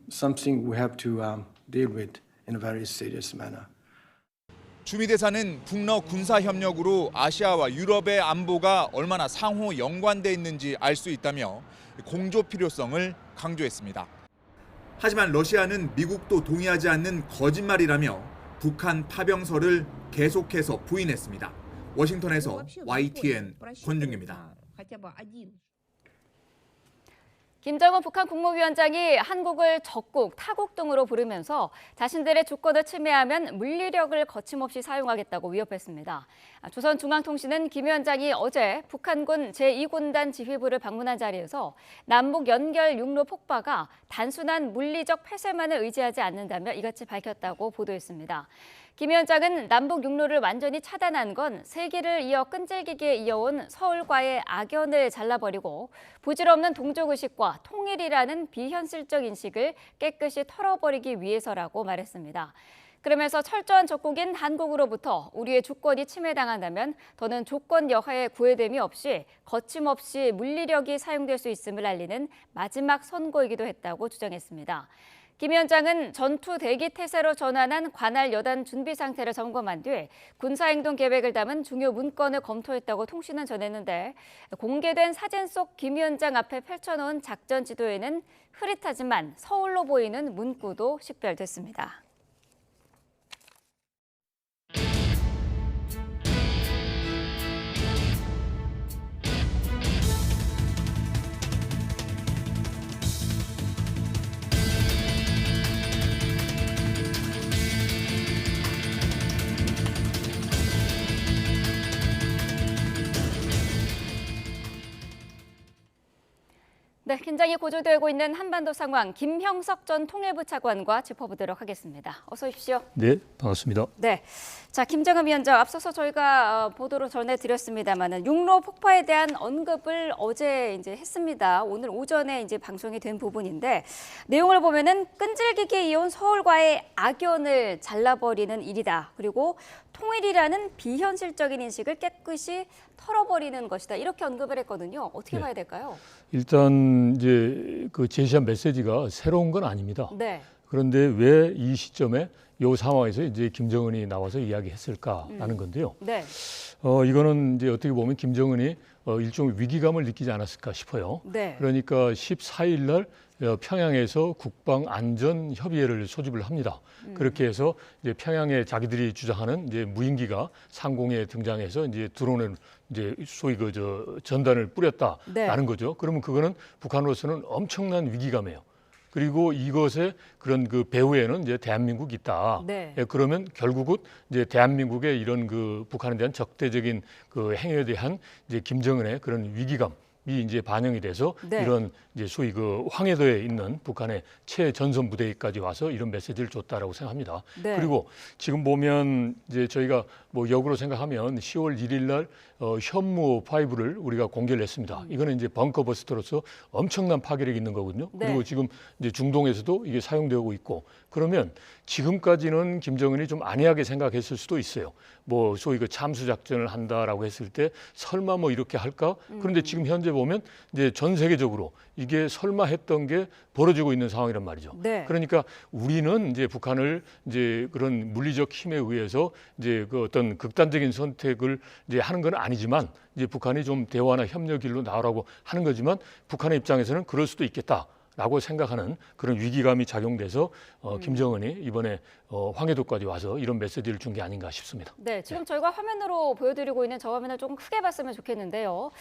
something we have to deal with in a very serious manner. 주미대사는 북러 군사 협력으로 아시아와 유럽의 안보가 얼마나 상호 연관돼 있는지 알 수 있다며 공조 필요성을 강조했습니다. 하지만 러시아는 미국도 동의하지 않는 거짓말이라며 북한 파병설을 계속해서 부인했습니다. 워싱턴에서 YTN 권중기입니다. 김정은 북한 국무위원장이 한국을 적국, 타국 등으로 부르면서 자신들의 주권을 침해하면 물리력을 거침없이 사용하겠다고 위협했습니다. 조선중앙통신은 김 위원장이 어제 북한군 제2군단 지휘부를 방문한 자리에서 남북 연결 육로 폭파가 단순한 물리적 폐쇄만을 의지하지 않는다며 이같이 밝혔다고 보도했습니다. 김 위원장은 남북 육로를 완전히 차단한 건 세기를 이어 끈질기게 이어온 서울과의 악연을 잘라버리고 부질없는 동족의식과 통일이라는 비현실적 인식을 깨끗이 털어버리기 위해서라고 말했습니다. 그러면서 철저한 적국인 한국으로부터 우리의 주권이 침해당한다면 더는 조건 여하의 구애됨이 없이 거침없이 물리력이 사용될 수 있음을 알리는 마지막 선고이기도 했다고 주장했습니다. 김 위원장은 전투 대기 태세로 전환한 관할 여단 준비 상태를 점검한 뒤 군사행동 계획을 담은 중요 문건을 검토했다고 통신은 전했는데 공개된 사진 속 김 위원장 앞에 펼쳐놓은 작전 지도에는 흐릿하지만 서울로 보이는 문구도 식별됐습니다. 네, 긴장이 고조되고 있는 한반도 상황, 김형석 전 통일부 차관과 짚어보도록 하겠습니다. 어서 오십시오. 네, 반갑습니다. 네, 자 김정은 위원장 앞서서 저희가 보도로 전해드렸습니다만은 육로 폭파에 대한 언급을 어제 이제 했습니다. 오늘 오전에 이제 방송이 된 부분인데 내용을 보면은 끈질기게 이어온 서울과의 악연을 잘라버리는 일이다. 그리고 통일이라는 비현실적인 인식을 깨끗이 털어버리는 것이다. 이렇게 언급을 했거든요. 어떻게 봐야 될까요? 일단 이제 그 제시한 메시지가 새로운 건 아닙니다. 네. 그런데 왜 이 시점에 이 상황에서 이제 김정은이 나와서 이야기했을까라는 건데요. 네. 이거는 이제 어떻게 보면 김정은이 일종의 위기감을 느끼지 않았을까 싶어요. 네. 그러니까 14일 날 평양에서 국방 안전 협의회를 소집을 합니다. 그렇게 해서 이제 평양에 자기들이 주장하는 이제 무인기가 상공에 등장해서 이제 드론을 이제 소위 전단을 뿌렸다라는 거죠. 그러면 그거는 북한으로서는 엄청난 위기감이에요. 그리고 이것에 그런 그 배후에는 이제 대한민국이 있다. 네. 그러면 결국은 이제 대한민국의 이런 그 북한에 대한 적대적인 그 행위에 대한 이제 김정은의 그런 위기감이 이제 반영이 돼서 네. 이런 이제 소위 그 황해도에 있는 북한의 최전선 부대까지 와서 이런 메시지를 줬다라고 생각합니다. 네. 그리고 지금 보면 이제 저희가 뭐 역으로 생각하면 10월 1일 날 현무 5를 우리가 공개를 했습니다. 이거는 이제 벙커 버스터로서 엄청난 파괴력이 있는 거거든요. 네. 그리고 지금 이제 중동에서도 이게 사용되고 있고 그러면 지금까지는 김정은이 좀 안이하게 생각했을 수도 있어요. 뭐 소위 그 참수 작전을 한다라고 했을 때 설마 뭐 이렇게 할까? 그런데 지금 현재 보면 이제 전 세계적으로 이게 설마 했던 게 벌어지고 있는 상황이란 말이죠. 네. 그러니까 우리는 이제 북한을 이제 그런 물리적 힘에 의해서 이제 그 어떤 극단적인 선택을 이제 하는 건 아니지만 이제 북한이 좀 대화나 협력 길로 나오라고 하는 거지만 북한의 입장에서는 그럴 수도 있겠다라고 생각하는 그런 위기감이 작용돼서 김정은이 이번에 황해도까지 와서 이런 메시지를 준 게 아닌가 싶습니다. 네, 지금 저희가 화면으로 보여드리고 있는 저 화면을 조금 크게 봤으면 좋겠는데요.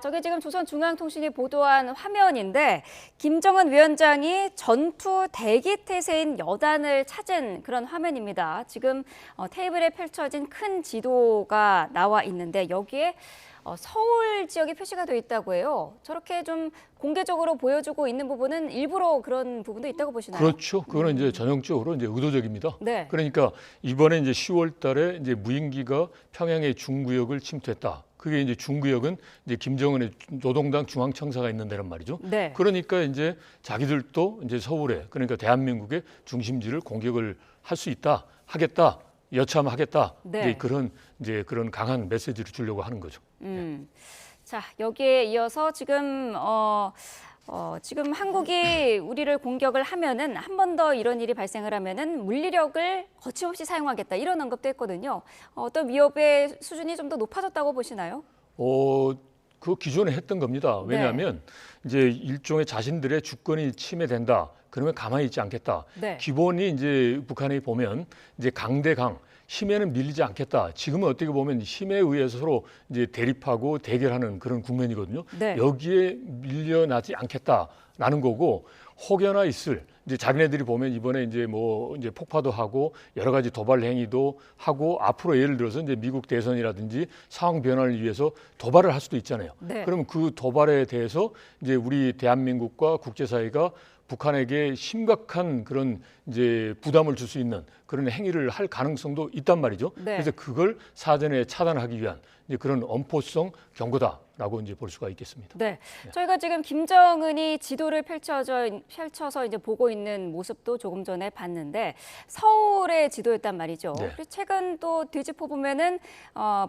저게 지금 조선중앙통신이 보도한 화면인데 김정은 위원장이 전투 대기 태세인 여단을 찾은 그런 화면입니다. 지금 테이블에 펼쳐진 큰 지도가 나와 있는데 여기에 서울 지역이 표시가 돼 있다고 해요. 저렇게 좀 공개적으로 보여주고 있는 부분은 일부러 그런 부분도 있다고 보시나요? 그렇죠. 그거는 이제 전형적으로 이제 의도적입니다. 네. 그러니까 이번에 이제 10월 달에 이제 무인기가 평양의 중구역을 침투했다. 그게 이제 중구역은 이제 김정은의 노동당 중앙청사가 있는 데란 말이죠. 네. 그러니까 이제 자기들도 이제 서울에 그러니까 대한민국의 중심지를 공격을 할 수 있다, 하겠다, 여차하겠다. 네. 이제 그런 강한 메시지를 주려고 하는 거죠. 자, 여기에 이어서 지금 지금 한국이 우리를 공격을 하면은 한 번 더 이런 일이 발생을 하면은 물리력을 거침없이 사용하겠다 이런 언급도 했거든요. 어떤 위협의 수준이 좀 더 높아졌다고 보시나요? 그 기존에 했던 겁니다. 왜냐하면 이제 일종의 자신들의 주권이 침해된다. 그러면 가만히 있지 않겠다. 네. 기본이 이제 북한이 보면 이제 강대강 힘에는 밀리지 않겠다. 지금은 어떻게 보면 힘에 의해서 서로 이제 대립하고 대결하는 그런 국면이거든요. 네. 여기에 밀려나지 않겠다라는 거고 혹여나 있을 이제 자기네들이 보면 이번에 이제 뭐 이제 폭파도 하고 여러 가지 도발 행위도 하고 앞으로 예를 들어서 이제 미국 대선이라든지 상황 변화를 위해서 도발을 할 수도 있잖아요. 네. 그러면 그 도발에 대해서 이제 우리 대한민국과 국제사회가 북한에게 심각한 그런 이제 부담을 줄 수 있는 그런 행위를 할 가능성도 있단 말이죠. 네. 그래서 그걸 사전에 차단하기 위한 이제 그런 엄포성 경고다라고 이제 볼 수가 있겠습니다. 네, 저희가 지금 김정은이 지도를 펼쳐서 이제 보고 있는 모습도 조금 전에 봤는데 서울의 지도였단 말이죠. 네. 그리고 최근 또 뒤집어 보면은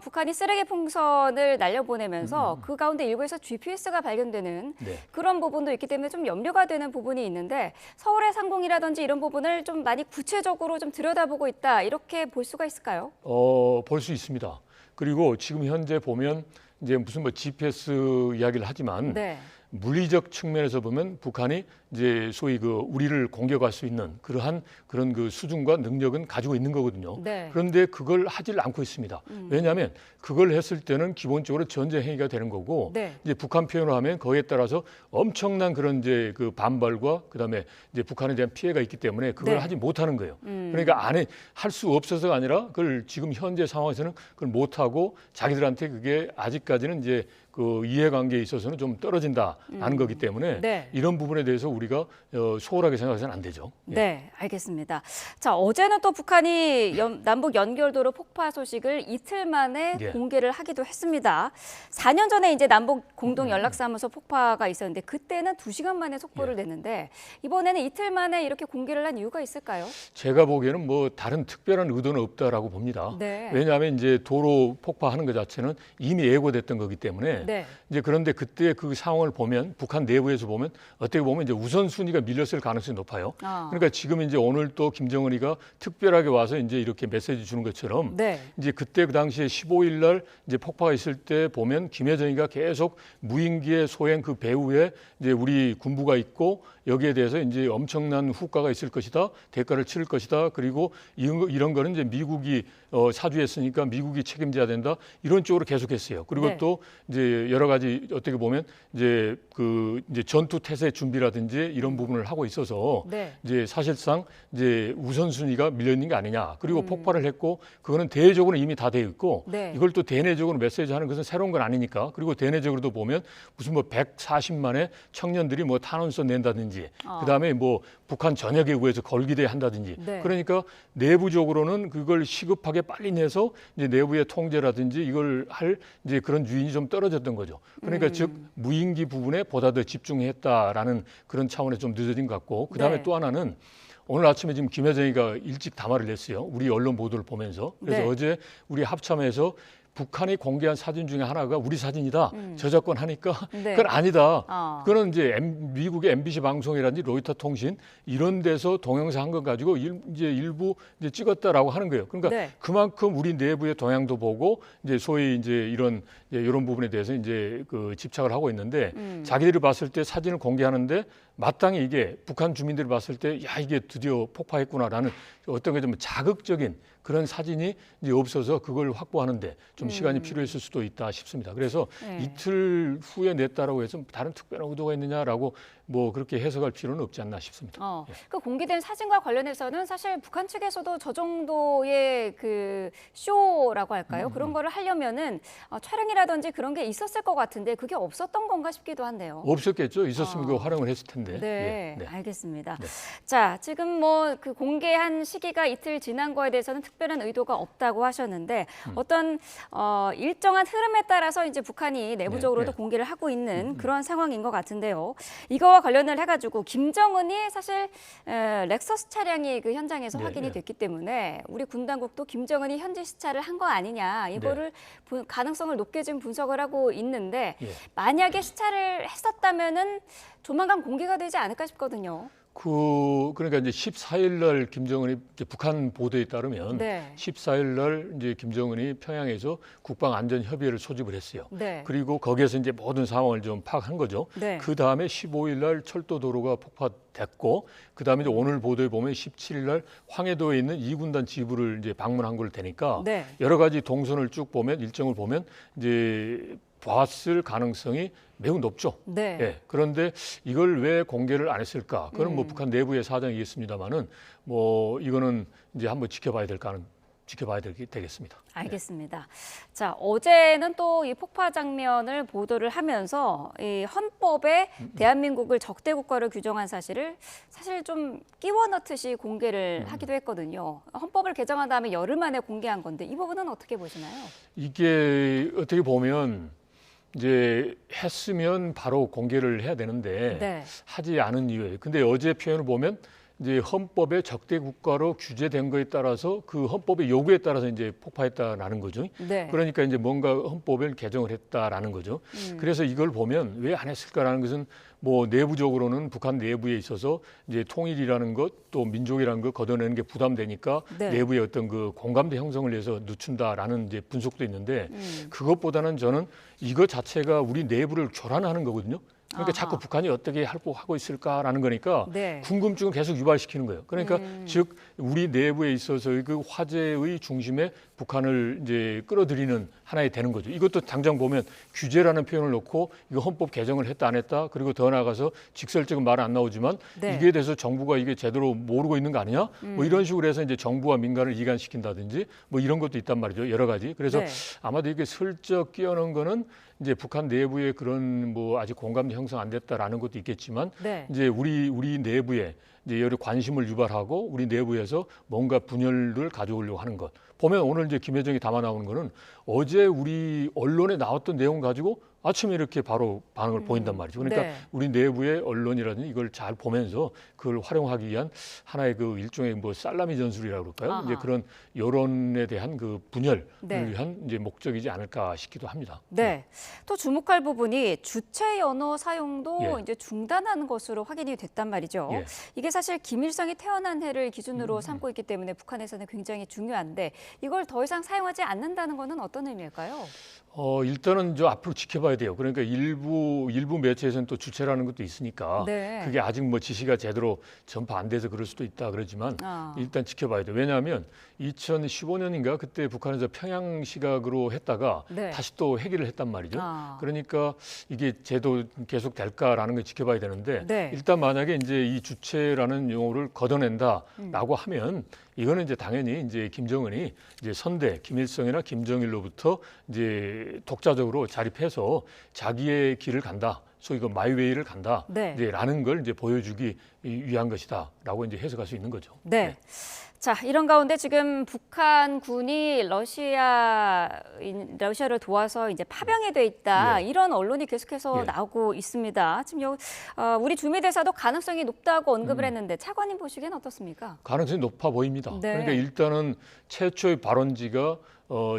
북한이 쓰레기 풍선을 날려보내면서 그 가운데 일부에서 GPS가 발견되는 네. 그런 부분도 있기 때문에 좀 염려가 되는 부분이 있는데 서울의 상공이라든지 이런 부분을 좀 많이 구체적으로 좀 들여다보고 있다 이렇게 볼 수가 있을까요? 볼 수 있습니다. 그리고 지금 현재 보면 이제 무슨 뭐 GPS 이야기를 하지만 네. 물리적 측면에서 보면 북한이 이제 소위 그 우리를 공격할 수 있는 그러한 그런 그 수준과 능력은 가지고 있는 거거든요. 네. 그런데 그걸 하질 않고 있습니다. 왜냐하면 그걸 했을 때는 기본적으로 전쟁 행위가 되는 거고 네. 이제 북한 표현을 하면 거기에 따라서 엄청난 그런 이제 그 반발과 그다음에 이제 북한에 대한 피해가 있기 때문에 그걸 네. 하지 못하는 거예요. 그러니까 할 수 없어서가 아니라 그걸 지금 현재 상황에서는 그걸 못 하고 자기들한테 그게 아직까지는 이제 그 이해관계에 있어서는 좀 떨어진다라는 거기 때문에 네. 이런 부분에 대해서 우리가 소홀하게 생각해서는 안 되죠. 예. 네, 알겠습니다. 자, 어제는 또 북한이 남북 연결도로 폭파 소식을 이틀 만에 예. 공개를 하기도 했습니다. 4년 전에 이제 남북 공동 연락사무소 폭파가 있었는데 그때는 2시간 만에 속보를 냈는데 이번에는 이틀 만에 이렇게 공개를 한 이유가 있을까요? 제가 보기에는 뭐 다른 특별한 의도는 없다라고 봅니다. 네. 왜냐하면 이제 도로 폭파하는 것 자체는 이미 예고됐던 거기 때문에 네. 이제 그런데 그때 그 상황을 보면 북한 내부에서 보면 어떻게 보면 이제 우선순위가 밀렸을 가능성이 높아요. 그러니까 지금 이제 오늘 또 김정은이가 특별하게 와서 이제 이렇게 메시지 주는 것처럼 네. 이제 그때 그 당시에 15일 날 이제 폭파가 있을 때 보면 김여정이가 계속 무인기의 소행 그 배후에 이제 우리 군부가 있고 여기에 대해서 이제 엄청난 후과가 있을 것이다, 대가를 치를 것이다. 그리고 이런 거는 이제 미국이 사주했으니까 미국이 책임져야 된다. 이런 쪽으로 계속했어요. 그리고 네. 또 이제 여러 가지 어떻게 보면 이제 이제 전투 태세 준비라든지 이런 부분을 하고 있어서 네. 이제 사실상 이제 우선순위가 밀려 있는 게 아니냐. 그리고 폭발을 했고 그거는 대외적으로 이미 다 되어 있고 네. 이걸 또 대내적으로 메시지 하는 것은 새로운 건 아니니까. 그리고 대내적으로도 보면 무슨 뭐 140만의 청년들이 뭐 탄원서 낸다든지 그다음에 뭐 북한 전역에 의해서 걸기대 한다든지 네. 그러니까 내부적으로는 그걸 시급하게 빨리 내서 이제 내부의 통제라든지 이걸 할 이제 그런 유인이 좀 떨어졌던 거죠. 그러니까 즉 무인기 부분에 보다 더 집중했다라는 그런 차원에 좀 늦어진 것 같고 그다음에 네. 또 하나는 오늘 아침에 지금 김여정이가 일찍 담화를 냈어요. 우리 언론 보도를 보면서. 그래서 네. 어제 우리 합참에서 북한이 공개한 사진 중에 하나가 우리 사진이다. 저작권 하니까 네. 그건 아니다. 그거는 이제 미국의 MBC 방송이라든지 로이터 통신 이런 데서 동영상 한 거 가지고 이제 일부 이제 찍었다라고 하는 거예요. 그러니까 네. 그만큼 우리 내부의 동향도 보고 이제 소위 이제 이런 부분에 대해서 이제 그 집착을 하고 있는데 자기들이 봤을 때 사진을 공개하는데 마땅히 이게 북한 주민들이 봤을 때 야 이게 드디어 폭파했구나라는 어떤 게 좀 자극적인 그런 사진이 이제 없어서 그걸 확보하는데 좀 시간이 필요했을 수도 있다 싶습니다. 그래서 네. 이틀 후에 냈다라고 해서 다른 특별한 의도가 있느냐라고 뭐 그렇게 해석할 필요는 없지 않나 싶습니다. 그 공개된 사진과 관련해서는 사실 북한 측에서도 저 정도의 그 쇼라고 할까요? 그런 거를 하려면은 촬영이라든지 그런 게 있었을 것 같은데 그게 없었던 건가 싶기도 한데요. 없었겠죠. 있었으면 그거 활용을 했을 텐데. 네, 예, 네. 알겠습니다. 네. 자, 지금 뭐 그 공개한 시기가 이틀 지난 거에 대해서는 특별한 의도가 없다고 하셨는데 어떤 일정한 흐름에 따라서 이제 북한이 내부적으로도 네. 공개를 하고 있는 그런 상황인 것 같은데요. 이거와 관련을 해가지고 김정은이 사실 렉서스 차량이 그 현장에서 네, 확인이 네. 됐기 때문에 우리 군 당국도 김정은이 현지 시찰을 한 거 아니냐 이거를 가능성을 높게 지금 분석을 하고 있는데 예. 만약에 시찰을 했었다면은 조만간 공개가 되지 않을까 싶거든요. 그러니까 이제 14일 날 김정은이 이제 북한 보도에 따르면 네. 14일 날 이제 김정은이 평양에서 국방 안전 협의회를 소집을 했어요. 네. 그리고 거기에서 이제 모든 상황을 좀 파악한 거죠. 네. 그 다음에 15일 날 철도 도로가 폭파됐고, 그 다음에 이제 오늘 보도에 보면 17일 날 황해도에 있는 2군단 지부를 이제 방문한 걸 테니까 네. 여러 가지 동선을 쭉 보면 일정을 보면 이제 봤을 가능성이 매우 높죠. 네. 예, 그런데 이걸 왜 공개를 안 했을까? 그건 뭐 북한 내부의 사정이겠습니다만은 뭐 이거는 이제 한번 지켜봐야 되겠습니다. 알겠습니다. 자, 어제는 또 이 폭파 장면을 보도를 하면서 이 헌법에 대한민국을 적대 국가로 규정한 사실을 사실 좀 끼워 넣듯이 공개를 하기도 했거든요. 헌법을 개정한 다음에 열흘 만에 공개한 건데 이 부분은 어떻게 보시나요? 이게 어떻게 보면 이제 했으면 바로 공개를 해야 되는데 네. 하지 않은 이유예요. 근데 어제 표현을 보면 이제 헌법의 적대 국가로 규제된 거에 따라서 그 헌법의 요구에 따라서 이제 폭파했다라는 거죠. 네. 그러니까 이제 뭔가 헌법을 개정을 했다라는 거죠. 그래서 이걸 보면 왜 안 했을까라는 것은 뭐 내부적으로는 북한 내부에 있어서 이제 통일이라는 것 또 민족이라는 것 걷어내는 게 부담되니까 네. 내부의 어떤 그 공감대 형성을 위해서 늦춘다라는 이제 분석도 있는데 그것보다는 저는 이거 자체가 우리 내부를 교란하는 거거든요. 그러니까 자꾸 북한이 어떻게 하고 있을까라는 거니까 네. 궁금증을 계속 유발시키는 거예요. 그러니까 즉 우리 내부에 있어서의 그 화제의 중심에 북한을 이제 끌어들이는 하나에 되는 거죠. 이것도 당장 보면 규제라는 표현을 놓고 이거 헌법 개정을 했다 안 했다 그리고 더 나아가서 직설적인 말은 안 나오지만 네. 이게 대해서 정부가 이게 제대로 모르고 있는 거 아니냐? 뭐 이런 식으로 해서 이제 정부와 민간을 이간시킨다든지 뭐 이런 것도 있단 말이죠. 여러 가지. 그래서 네. 아마도 이게 슬쩍 끼어넣은 거는 이제 북한 내부에 그런 뭐 아직 공감도 형성 안 됐다라는 것도 있겠지만 네. 이제 우리 내부에 이제 여러 관심을 유발하고 우리 내부에서 뭔가 분열을 가져오려고 하는 것. 보면 오늘 이제 김여정이 담아 나오는 거는 어제 우리 언론에 나왔던 내용 가지고 아침에 이렇게 바로 반응을 보인단 말이죠. 그러니까 네. 우리 내부의 언론이라든지 이걸 잘 보면서 그걸 활용하기 위한 하나의 그 일종의 뭐 살라미 전술이라고 그럴까요? 아하. 이제 그런 여론에 대한 그 분열을 네. 위한 이제 목적이지 않을까 싶기도 합니다. 네. 또 주목할 부분이 주체 언어 사용도 예. 이제 중단하는 것으로 확인이 됐단 말이죠. 예. 이게 사실 김일성이 태어난 해를 기준으로 삼고 있기 때문에 북한에서는 굉장히 중요한데 이걸 더 이상 사용하지 않는다는 것은 어떤 의미일까요? 일단은 저 앞으로 지켜봐야 돼요. 그러니까 일부 매체에서는 또 주체라는 것도 있으니까 네. 그게 아직 뭐 지시가 제대로 전파 안 돼서 그럴 수도 있다 그러지만 일단 지켜봐야 돼요. 왜냐하면 2015년인가 그때 북한에서 평양 시각으로 했다가 네. 다시 또 회귀를 했단 말이죠. 그러니까 이게 제도 계속 될까라는 걸 지켜봐야 되는데 네. 일단 만약에 이제 이 주체라는 용어를 걷어낸다라고 하면 이거는 이제 당연히 이제 김정은이 이제 선대 김일성이나 김정일로부터 이제 독자적으로 자립해서 자기의 길을 간다. 소위 그 마이웨이를 간다. 네. 이제라는 걸 이제 보여주기 위한 것이다라고 이제 해석할 수 있는 거죠. 네. 자, 이런 가운데 지금 북한군이 러시아를 도와서 이제 파병이 돼 있다. 예. 이런 언론이 계속해서 예. 나오고 있습니다. 지금 우리 주미대사도 가능성이 높다고 언급을 했는데 차관님 보시기엔 어떻습니까? 가능성이 높아 보입니다. 네. 그러니까 일단은 최초의 발원지가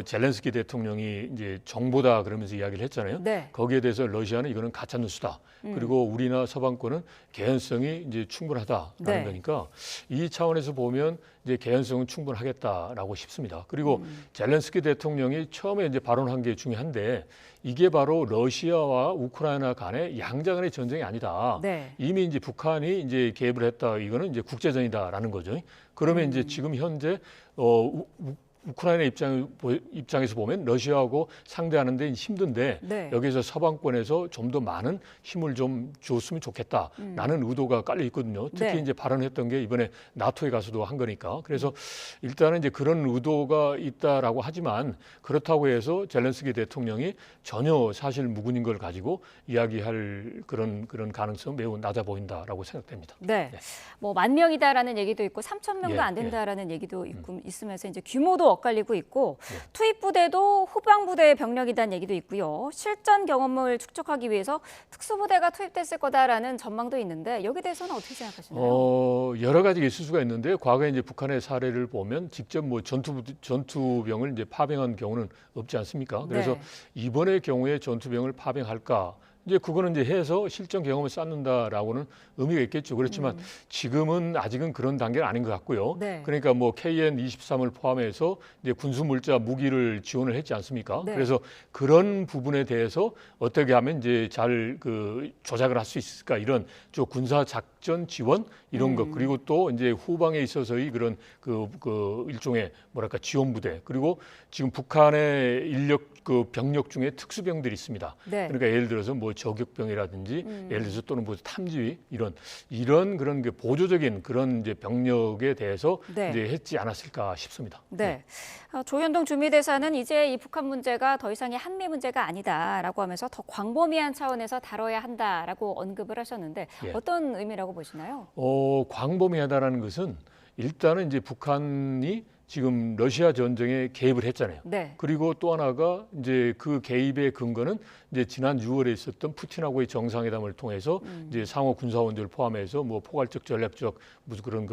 젤렌스키 대통령이 이제 정보다 그러면서 이야기를 했잖아요. 네. 거기에 대해서 러시아는 이거는 가짜 뉴스다. 그리고 우리나 서방권은 개연성이 이제 충분하다라는 네. 거니까 이 차원에서 보면 이제 개연성은 충분하겠다라고 싶습니다. 그리고 젤렌스키 대통령이 처음에 이제 발언한 게 중요한데 이게 바로 러시아와 우크라이나 간의 양자 간의 전쟁이 아니다. 네. 이미 이제 북한이 이제 개입을 했다. 이거는 이제 국제전이다라는 거죠. 그러면 이제 지금 현재 우크라이나 입장에서 보면 러시아하고 상대하는 데 힘든데 네. 여기서 서방권에서 좀 더 많은 힘을 좀 줬으면 좋겠다라는 의도가 깔려 있거든요. 특히 네. 이제 발언했던 게 이번에 나토에 가서도 한 거니까. 그래서 일단은 이제 그런 의도가 있다라고 하지만 그렇다고 해서 젤렌스키 대통령이 전혀 사실 무근인 걸 가지고 이야기할 그런 가능성은 매우 낮아 보인다라고 생각됩니다. 네. 뭐 10,000명이다라는 얘기도 있고 3,000명도 예, 안 된다라는 얘기도 있으면서 이제 규모도 엇갈리고 있고 예. 투입 부대도 후방 부대의 병력이라는 얘기도 있고요. 실전 경험을 축적하기 위해서 특수부대가 투입됐을 거다라는 전망도 있는데 여기에 대해서는 어떻게 생각하시나요? 여러 가지가 있을 수가 있는데 과거에 이제 북한의 사례를 보면 직접 뭐 전투병을 이제 파병한 경우는 없지 않습니까? 그래서 네. 이번의 경우에 전투병을 파병할까? 이제 그거는 이제 해서 실전 경험을 쌓는다라고는 의미가 있겠죠. 그렇지만 지금은 아직은 그런 단계는 아닌 것 같고요. 네. 그러니까 뭐 KN-23을 포함해서 이제 군수 물자 무기를 지원을 했지 않습니까? 네. 그래서 그런 부분에 대해서 어떻게 하면 이제 잘 그 조작을 할 수 있을까 이런 저 군사 작전 지원 이런 것 그리고 또 이제 후방에 있어서의 그런 그 일종의 뭐랄까 지원 부대 그리고 지금 북한의 그 병력 중에 특수병들이 있습니다. 네. 그러니까 예를 들어서 뭐 저격병이라든지 예를 들어서 또는 뭐 탐지위 이런 그런 게 보조적인 그런 이제 병력에 대해서 네. 이제 했지 않았을까 싶습니다. 네. 조현동 주미대사는 이제 이 북한 문제가 더 이상의 한미 문제가 아니다라고 하면서 더 광범위한 차원에서 다뤄야 한다라고 언급을 하셨는데 예. 어떤 의미라고 보시나요? 광범위하다라는 것은 일단은 이제 북한이 지금 러시아 전쟁에 개입을 했잖아요. 네. 그리고 또 하나가 이제 그 개입의 근거는 이제 지난 6월에 있었던 푸틴하고의 정상회담을 통해서 이제 상호 군사원들을 포함해서 뭐 포괄적 전략적 무슨 그런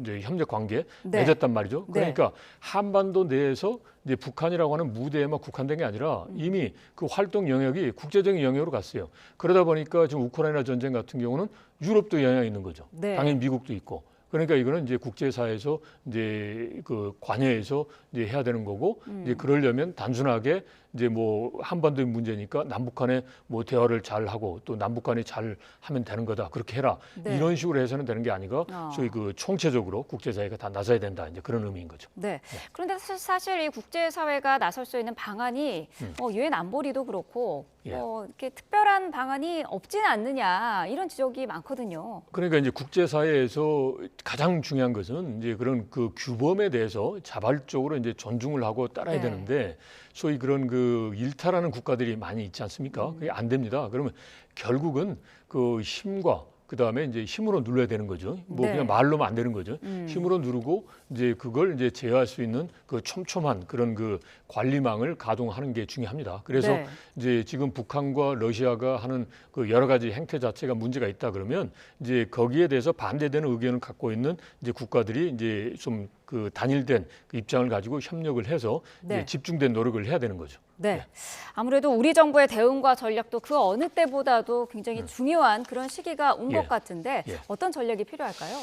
이제 협력 관계 네. 맺었단 말이죠. 네. 그러니까 한반도 내에서 이제 북한이라고 하는 무대에만 국한된 게 아니라 이미 그 활동 영역이 국제적인 영역으로 갔어요. 그러다 보니까 지금 우크라이나 전쟁 같은 경우는 유럽도 영향이 있는 거죠. 네. 당연히 미국도 있고. 그러니까 이거는 이제 국제사회에서 이제 그 관여해서 이제 해야 되는 거고 이제 그러려면 단순하게 이제 뭐 한반도의 문제니까 남북한에 뭐 대화를 잘 하고 또 남북한이 잘 하면 되는 거다. 그렇게 해라. 네. 이런 식으로 해서는 되는 게 아니고 저희 그 총체적으로 국제사회가 다 나서야 된다. 이제 그런 의미인 거죠. 네. 그런데 사실 이 국제사회가 나설 수 있는 방안이 유엔 안보리도 그렇고 이렇게 특별한 방안이 없지는 않느냐 이런 지적이 많거든요. 그러니까 이제 국제사회에서 가장 중요한 것은 이제 그런 그 규범에 대해서 자발적으로 이제 존중을 하고 따라야 되는데 소위 그런 그 일탈하는 국가들이 많이 있지 않습니까? 그게 안 됩니다. 그러면 결국은 그 힘과 그다음에 이제 힘으로 눌러야 되는 거죠. 뭐 그냥 말로만 안 되는 거죠. 힘으로 누르고 이제 그걸 이제 제어할 수 있는 그 촘촘한 그런 그 관리망을 가동하는 게 중요합니다. 그래서 이제 지금 북한과 러시아가 하는 그 여러 가지 행태 자체가 문제가 있다 그러면 이제 거기에 대해서 반대되는 의견을 갖고 있는 이제 국가들이 이제 좀 그 단일된 그 입장을 가지고 협력을 해서 이제 집중된 노력을 해야 되는 거죠. 네. 아무래도 우리 정부의 대응과 전략도 그 어느 때보다도 굉장히 중요한 그런 시기가 온 것 같은데 어떤 전략이 필요할까요?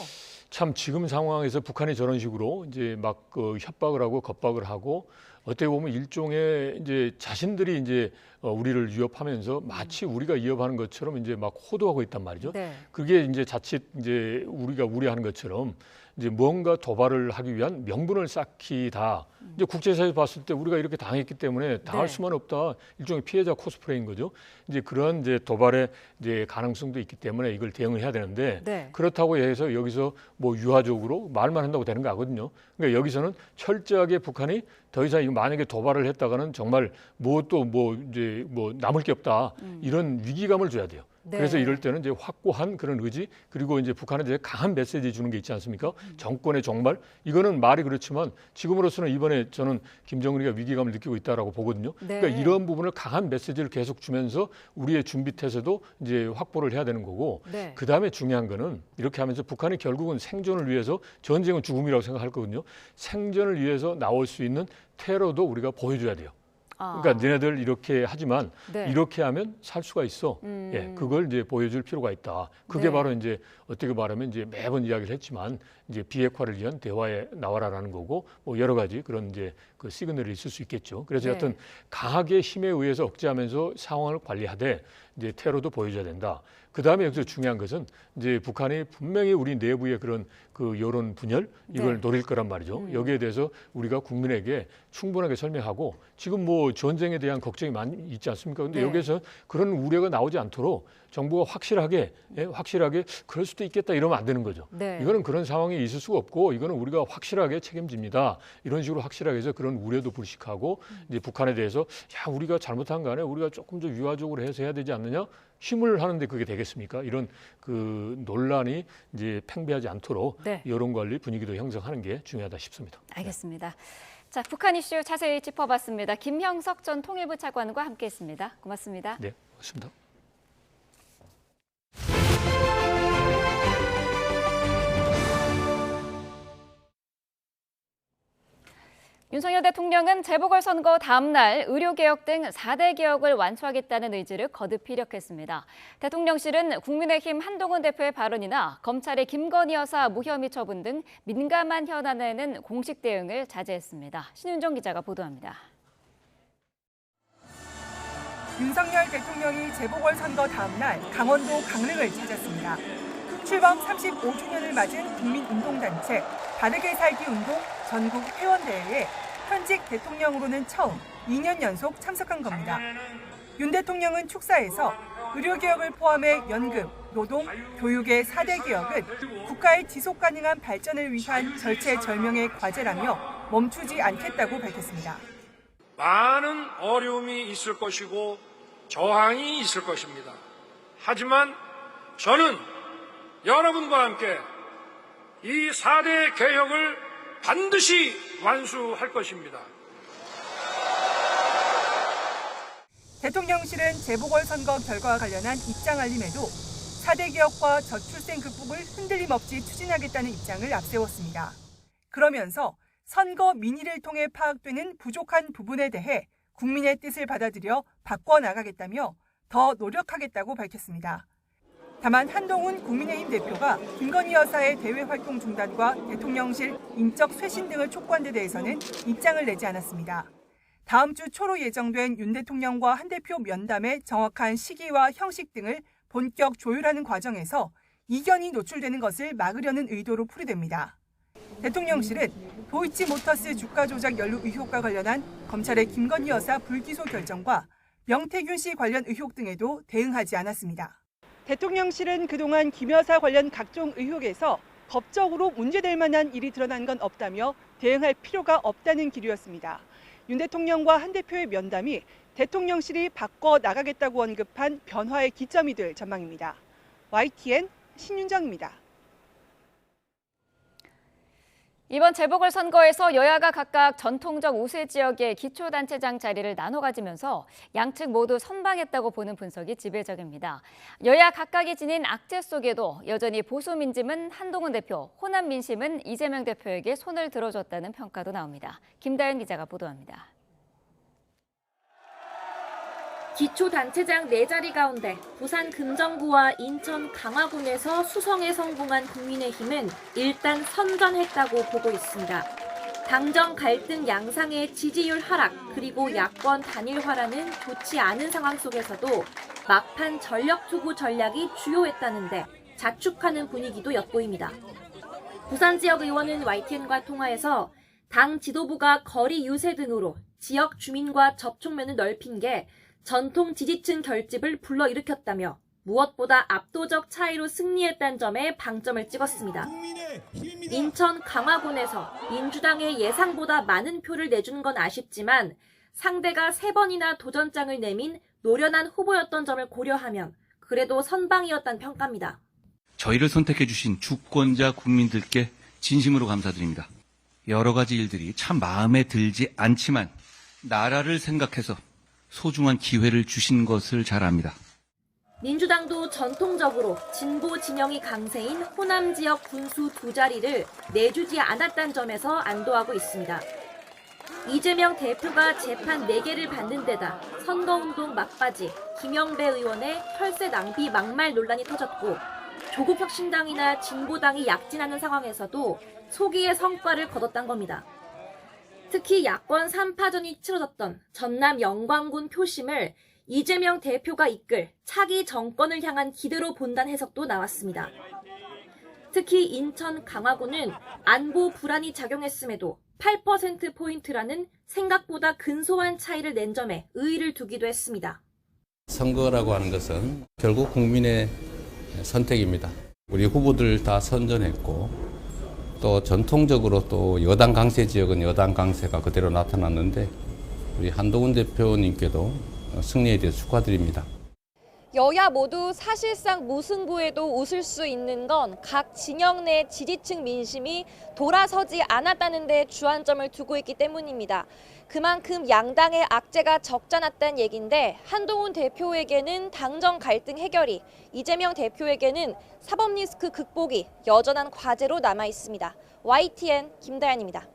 참 지금 상황에서 북한이 저런 식으로 이제 막 그 협박을 하고 겁박을 하고 어떻게 보면 일종의 이제 자신들이 이제 우리를 위협하면서 마치 우리가 위협하는 것처럼 이제 막 호도하고 있단 말이죠. 그게 이제 자칫 이제 우리가 우려하는 것처럼 이제 뭔가 도발을 하기 위한 명분을 쌓기다. 이제 국제사회에서 봤을 때 우리가 이렇게 당했기 때문에 당할 수만 없다. 일종의 피해자 코스프레인 거죠. 이제 그런 이제 도발의 이제 가능성도 있기 때문에 이걸 대응을 해야 되는데 그렇다고 해서 여기서 뭐 유화적으로 말만 한다고 되는 거 아니거든요. 그러니까 여기서는 철저하게 북한이 더 이상 이거 만약에 도발을 했다가는 정말 뭐 또 뭐 이제 뭐 남을 게 없다. 이런 위기감을 줘야 돼요. 그래서 이럴 때는 이제 확고한 그런 의지 그리고 이제 북한에 대해 강한 메시지 주는 게 있지 않습니까? 정권의 종말 이거는 말이 그렇지만 지금으로서는 이번에 저는 김정은이가 위기감을 느끼고 있다라고 보거든요. 그러니까 이런 부분을 강한 메시지를 계속 주면서 우리의 준비 태세도 이제 확보를 해야 되는 거고 그 다음에 중요한 거는 이렇게 하면서 북한이 결국은 생존을 위해서 전쟁은 죽음이라고 생각할 거거든요. 생존을 위해서 나올 수 있는 테러도 우리가 보여줘야 돼요. 그러니까 너네들 이렇게 하지만 이렇게 하면 살 수가 있어. 그걸 이제 보여줄 필요가 있다. 그게 바로 이제 어떻게 말하면 이제 매번 이야기를 했지만 이제 비핵화를 위한 대화에 나와라라는 거고 뭐 여러 가지 그런 이제 그 시그널이 있을 수 있겠죠. 그래서 여하튼 강하게 힘에 의해서 억제하면서 상황을 관리하되 이제 테러도 보여줘야 된다. 그 다음에 여기서 중요한 것은 이제 북한이 분명히 우리 내부의 그런 그 여론 분열 이걸 노릴 거란 말이죠. 여기에 대해서 우리가 국민에게 충분하게 설명하고 지금 뭐 전쟁에 대한 걱정이 많이 있지 않습니까? 근데 여기에서 그런 우려가 나오지 않도록 정부가 확실하게 그럴 수도 있겠다 이러면 안 되는 거죠. 이거는 그런 상황이 있을 수가 없고 이거는 우리가 확실하게 책임집니다. 이런 식으로 확실하게 해서 그런 우려도 불식하고 이제 북한에 대해서 야 우리가 잘못한 거 아니야? 우리가 조금 더 유화적으로 해서 해야 되지 않느냐? 힘을 하는데 그게 되겠습니까? 이런 그 논란이 이제 팽배하지 않도록 여론 관리 분위기도 형성하는 게 중요하다 싶습니다. 알겠습니다. 자, 북한 이슈 자세히 짚어봤습니다. 김형석 전 통일부 차관과 함께했습니다. 고맙습니다. 네, 고맙습니다. 윤석열 대통령은 재보궐선거 다음 날 의료개혁 등 4대 개혁을 완수하겠다는 의지를 거듭 피력했습니다. 대통령실은 국민의힘 한동훈 대표의 발언이나 검찰의 김건희 여사 무혐의 처분 등 민감한 현안에는 공식 대응을 자제했습니다. 신윤정 기자가 보도합니다. 윤석열 대통령이 재보궐선거 다음 날 강원도 강릉을 찾았습니다. 출범 35주년을 맞은 국민운동단체 바르게 살기 운동 전국 회원대회에 현직 대통령으로는 처음 2년 연속 참석한 겁니다. 윤 대통령은 축사에서 의료개혁을 포함해 연금, 노동, 교육의 4대 개혁은 국가의 지속 가능한 발전을 위한 절체절명의 과제라며 멈추지 않겠다고 밝혔습니다. 많은 어려움이 있을 것이고 저항이 있을 것입니다. 하지만 저는 여러분과 함께 이 4대 개혁을 반드시 완수할 것입니다. 대통령실은 재보궐선거 결과와 관련한 입장 알림에도 4대 개혁과 저출생 극복을 흔들림 없이 추진하겠다는 입장을 앞세웠습니다. 그러면서 선거 민의를 통해 파악되는 부족한 부분에 대해 국민의 뜻을 받아들여 바꿔나가겠다며 더 노력하겠다고 밝혔습니다. 다만 한동훈 국민의힘 대표가 김건희 여사의 대외 활동 중단과 대통령실 인적 쇄신 등을 촉구한 데 대해서는 입장을 내지 않았습니다. 다음 주 초로 예정된 윤 대통령과 한 대표 면담의 정확한 시기와 형식 등을 본격 조율하는 과정에서 이견이 노출되는 것을 막으려는 의도로 풀이됩니다. 대통령실은 도이치모터스 주가 조작 연루 의혹과 관련한 검찰의 김건희 여사 불기소 결정과 명태균 씨 관련 의혹 등에도 대응하지 않았습니다. 대통령실은 그동안 김 여사 관련 각종 의혹에서 법적으로 문제될 만한 일이 드러난 건 없다며 대응할 필요가 없다는 기류였습니다. 윤 대통령과 한 대표의 면담이 대통령실이 바꿔 나가겠다고 언급한 변화의 기점이 될 전망입니다. YTN 신윤정입니다. 이번 재보궐선거에서 여야가 각각 전통적 우세 지역의 기초단체장 자리를 나눠 가지면서 양측 모두 선방했다고 보는 분석이 지배적입니다. 여야 각각이 지닌 악재 속에도 여전히 보수민심은 한동훈 대표, 호남민심은 이재명 대표에게 손을 들어줬다는 평가도 나옵니다. 김다연 기자가 보도합니다. 기초단체장 4자리 가운데 부산 금정구와 인천 강화군에서 수성에 성공한 국민의힘은 일단 선전했다고 보고 있습니다. 당정 갈등 양상의 지지율 하락 그리고 야권 단일화라는 좋지 않은 상황 속에서도 막판 전력 투구 전략이 주요했다는데 자축하는 분위기도 엿보입니다. 부산 지역 의원은 YTN과 통화에서 당 지도부가 거리 유세 등으로 지역 주민과 접촉면을 넓힌 게 전통 지지층 결집을 불러일으켰다며 무엇보다 압도적 차이로 승리했다는 점에 방점을 찍었습니다. 인천 강화군에서 민주당의 예상보다 많은 표를 내준 건 아쉽지만 상대가 3번이나 도전장을 내민 노련한 후보였던 점을 고려하면 그래도 선방이었다는 평가입니다. 저희를 선택해 주신 주권자 국민들께 진심으로 감사드립니다. 여러 가지 일들이 참 마음에 들지 않지만 나라를 생각해서 소중한 기회를 주신 것을 잘 압니다. 민주당도 전통적으로 진보 진영이 강세인 호남 지역 군수 2자리를 내주지 않았다는 점에서 안도하고 있습니다. 이재명 대표가 재판 4개를 받는 데다 선거운동 막바지 김영배 의원의 혈세 낭비 막말 논란이 터졌고 조국혁신당이나 진보당이 약진하는 상황에서도 소기의 성과를 거뒀단 겁니다. 특히 야권 3파전이 치러졌던 전남 영광군 표심을 이재명 대표가 이끌 차기 정권을 향한 기대로 본다는 해석도 나왔습니다. 특히 인천 강화군은 안보 불안이 작용했음에도 8%포인트라는 생각보다 근소한 차이를 낸 점에 의의를 두기도 했습니다. 선거라고 하는 것은 결국 국민의 선택입니다. 우리 후보들 다 선전했고 또 전통적으로 또 여당 강세 지역은 여당 강세가 그대로 나타났는데 우리 한동훈 대표님께도 승리에 대해서 축하드립니다. 여야 모두 사실상 무승부에도 웃을 수 있는 건 각 진영 내 지지층 민심이 돌아서지 않았다는 데 주안점을 두고 있기 때문입니다. 그만큼 양당의 악재가 적잖았다는 얘기인데 한동훈 대표에게는 당정 갈등 해결이, 이재명 대표에게는 사법 리스크 극복이 여전한 과제로 남아 있습니다. YTN 김다연입니다.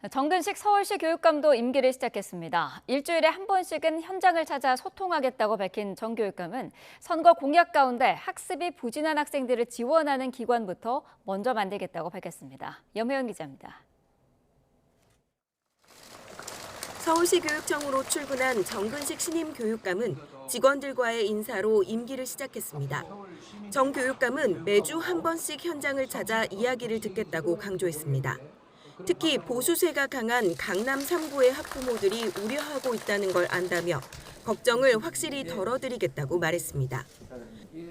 정근식 서울시 교육감도 임기를 시작했습니다. 일주일에 한 번씩은 현장을 찾아 소통하겠다고 밝힌 정 교육감은 선거 공약 가운데 학습이 부진한 학생들을 지원하는 기관부터 먼저 만들겠다고 밝혔습니다. 염혜연 기자입니다. 서울시 교육청으로 출근한 정근식 신임 교육감은 직원들과의 인사로 임기를 시작했습니다. 정 교육감은 매주 한 번씩 현장을 찾아 이야기를 듣겠다고 강조했습니다. 특히 보수세가 강한 강남 3구의 학부모들이 우려하고 있다는 걸 안다며 걱정을 확실히 덜어드리겠다고 말했습니다.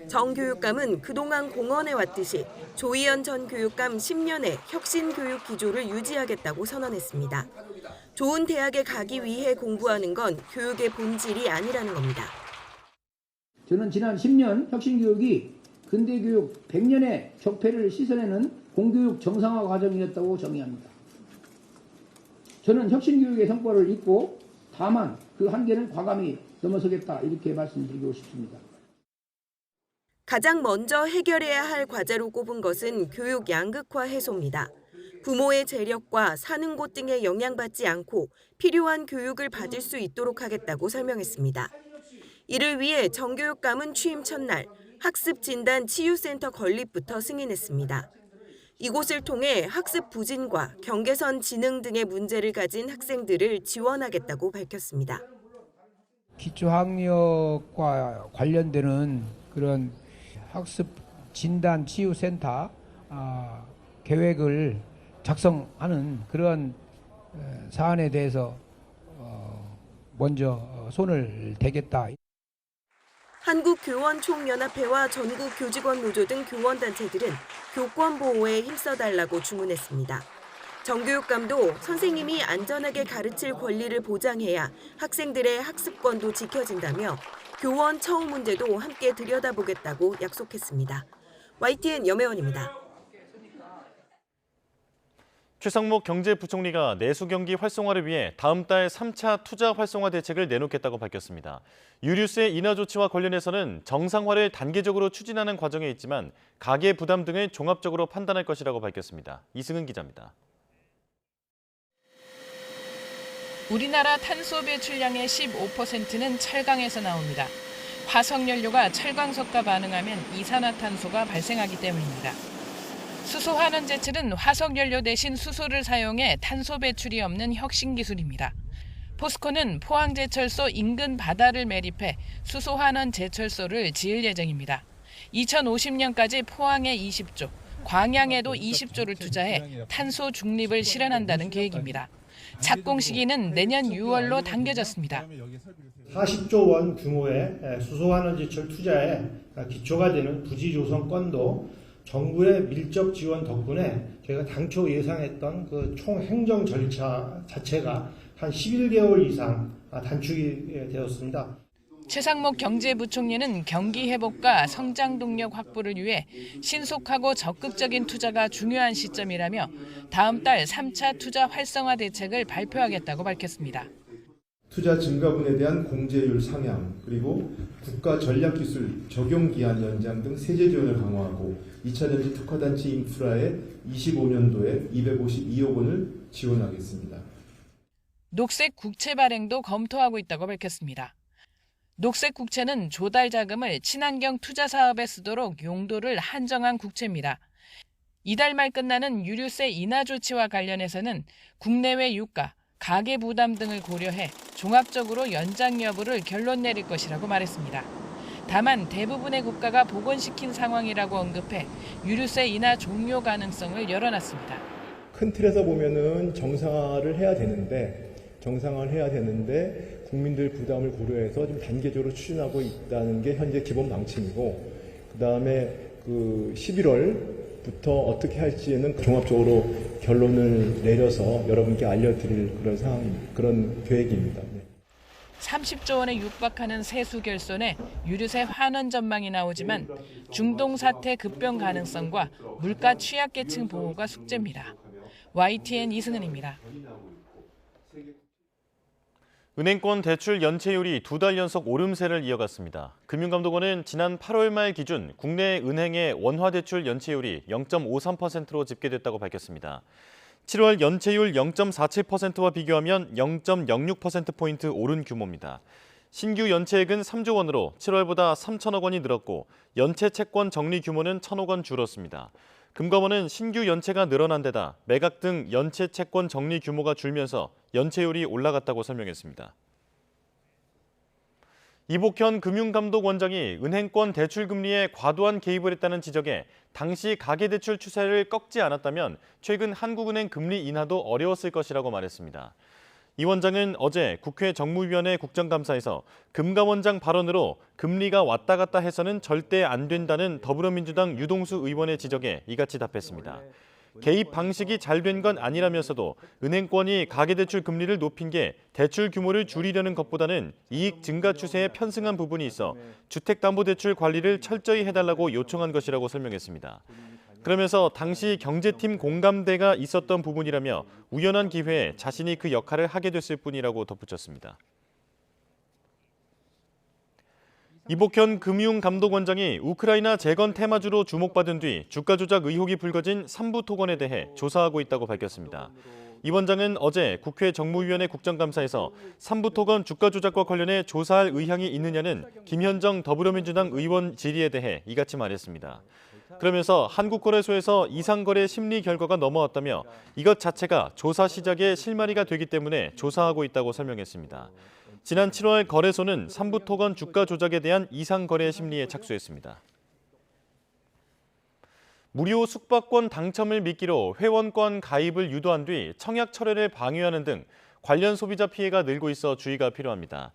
정 교육감은 그동안 공언해왔듯이 조희연 전 교육감 10년의 혁신교육 기조를 유지하겠다고 선언했습니다. 좋은 대학에 가기 위해 공부하는 건 교육의 본질이 아니라는 겁니다. 저는 지난 10년 혁신교육이 근대교육 100년의 적폐를 씻어내는 공교육 정상화 과정이었다고 정의합니다. 저는 혁신교육의 성과를 잊고 다만 그 한계는 과감히 넘어서겠다 이렇게 말씀드리고 싶습니다. 가장 먼저 해결해야 할 과제로 꼽은 것은 교육 양극화 해소입니다. 부모의 재력과 사는 곳 등에 영향받지 않고 필요한 교육을 받을 수 있도록 하겠다고 설명했습니다. 이를 위해 정 교육감은 취임 첫날 학습진단 치유센터 건립부터 승인했습니다. 이곳을 통해 학습 부진과 경계선 지능 등의 문제를 가진 학생들을 지원하겠다고 밝혔습니다. 기초학력과 관련되는 그런 학습 진단 치유센터 계획을 작성하는 그런 사안에 대해서 먼저 손을 대겠다. 한국교원총연합회와 전국교직원노조 등 교원단체들은 교권 보호에 힘써달라고 주문했습니다. 정교육감도 선생님이 안전하게 가르칠 권리를 보장해야 학생들의 학습권도 지켜진다며 교원 처우 문제도 함께 들여다보겠다고 약속했습니다. YTN 염혜원입니다. 최상목 경제부총리가 내수 경기 활성화를 위해 다음 달 3차 투자 활성화 대책을 내놓겠다고 밝혔습니다. 유류세 인하 조치와 관련해서는 정상화를 단계적으로 추진하는 과정에 있지만 가계 부담 등을 종합적으로 판단할 것이라고 밝혔습니다. 이승은 기자입니다. 우리나라 탄소 배출량의 15%는 철강에서 나옵니다. 화석연료가 철광석과 반응하면 이산화탄소가 발생하기 때문입니다. 수소환원 제철은 화석연료 대신 수소를 사용해 탄소 배출이 없는 혁신 기술입니다. 포스코는 포항제철소 인근 바다를 매립해 수소환원 제철소를 지을 예정입니다. 2050년까지 포항에 20조, 광양에도 20조를 투자해 탄소 중립을 실현한다는 계획입니다. 착공 시기는 내년 6월로 당겨졌습니다. 40조 원 규모의 수소환원 제철 투자에 기초가 되는 부지 조성건도 정부의 밀접 지원 덕분에 저희가 당초 예상했던 그 총 행정 절차 자체가 한 11개월 이상 단축이 되었습니다. 최상목 경제부총리는 경기 회복과 성장 동력 확보를 위해 신속하고 적극적인 투자가 중요한 시점이라며 다음 달 3차 투자 활성화 대책을 발표하겠다고 밝혔습니다. 투자 증가분에 대한 공제율 상향, 그리고 국가 전략기술 적용 기한 연장 등 세제 지원을 강화하고 2차전지 특화단지 인프라에 25년도에 252억 원을 지원하겠습니다. 녹색 국채 발행도 검토하고 있다고 밝혔습니다. 녹색 국채는 조달 자금을 친환경 투자 사업에 쓰도록 용도를 한정한 국채입니다. 이달 말 끝나는 유류세 인하 조치와 관련해서는 국내외 유가, 가계 부담 등을 고려해 종합적으로 연장 여부를 결론 내릴 것이라고 말했습니다. 다만 대부분의 국가가 복원시킨 상황이라고 언급해 유류세 인하 종료 가능성을 열어놨습니다. 큰 틀에서 보면은 정상화를 해야 되는데 국민들 부담을 고려해서 좀 단계적으로 추진하고 있다는 게 현재 기본 방침이고, 그다음에 11월부터 어떻게 할지에는 종합적으로 결론을 내려서 여러분께 알려드릴 그런 계획입니다. 30조 원에 육박하는 세수 결손에 유류세 환원 전망이 나오지만 중동 사태 급변 가능성과 물가 취약계층 보호가 숙제입니다. YTN 이승은입니다. 은행권 대출 연체율이 2달 연속 오름세를 이어갔습니다. 금융감독원은 지난 8월 말 기준 국내 은행의 원화대출 연체율이 0.53%로 집계됐다고 밝혔습니다. 7월 연체율 0.47%와 비교하면 0.06%포인트 오른 규모입니다. 신규 연체액은 3조 원으로 7월보다 3천억 원이 늘었고 연체 채권 정리 규모는 1,000억 원 줄었습니다. 금감원은 신규 연체가 늘어난 데다 매각 등 연체 채권 정리 규모가 줄면서 연체율이 올라갔다고 설명했습니다. 이복현 금융감독원장이 은행권 대출 금리에 과도한 개입을 했다는 지적에 당시 가계대출 추세를 꺾지 않았다면 최근 한국은행 금리 인하도 어려웠을 것이라고 말했습니다. 이 원장은 어제 국회 정무위원회 국정감사에서 금감원장 발언으로 금리가 왔다 갔다 해서는 절대 안 된다는 더불어민주당 유동수 의원의 지적에 이같이 답했습니다. 개입 방식이 잘 된 건 아니라면서도 은행권이 가계대출 금리를 높인 게 대출 규모를 줄이려는 것보다는 이익 증가 추세에 편승한 부분이 있어 주택담보대출 관리를 철저히 해달라고 요청한 것이라고 설명했습니다. 그러면서 당시 경제팀 공감대가 있었던 부분이라며 우연한 기회에 자신이 그 역할을 하게 됐을 뿐이라고 덧붙였습니다. 이복현 금융감독원장이 우크라이나 재건 테마주로 주목받은 뒤 주가 조작 의혹이 불거진 삼부토건에 대해 조사하고 있다고 밝혔습니다. 이 원장은 어제 국회 정무위원회 국정감사에서 삼부토건 주가 조작과 관련해 조사할 의향이 있느냐는 김현정 더불어민주당 의원 질의에 대해 이같이 말했습니다. 그러면서 한국거래소에서 이상거래 심리 결과가 넘어왔다며 이것 자체가 조사 시작의 실마리가 되기 때문에 조사하고 있다고 설명했습니다. 지난 7월 거래소는 삼부토건 주가 조작에 대한 이상거래 심리에 착수했습니다. 무료 숙박권 당첨을 미끼로 회원권 가입을 유도한 뒤 청약 철회를 방해하는 등 관련 소비자 피해가 늘고 있어 주의가 필요합니다.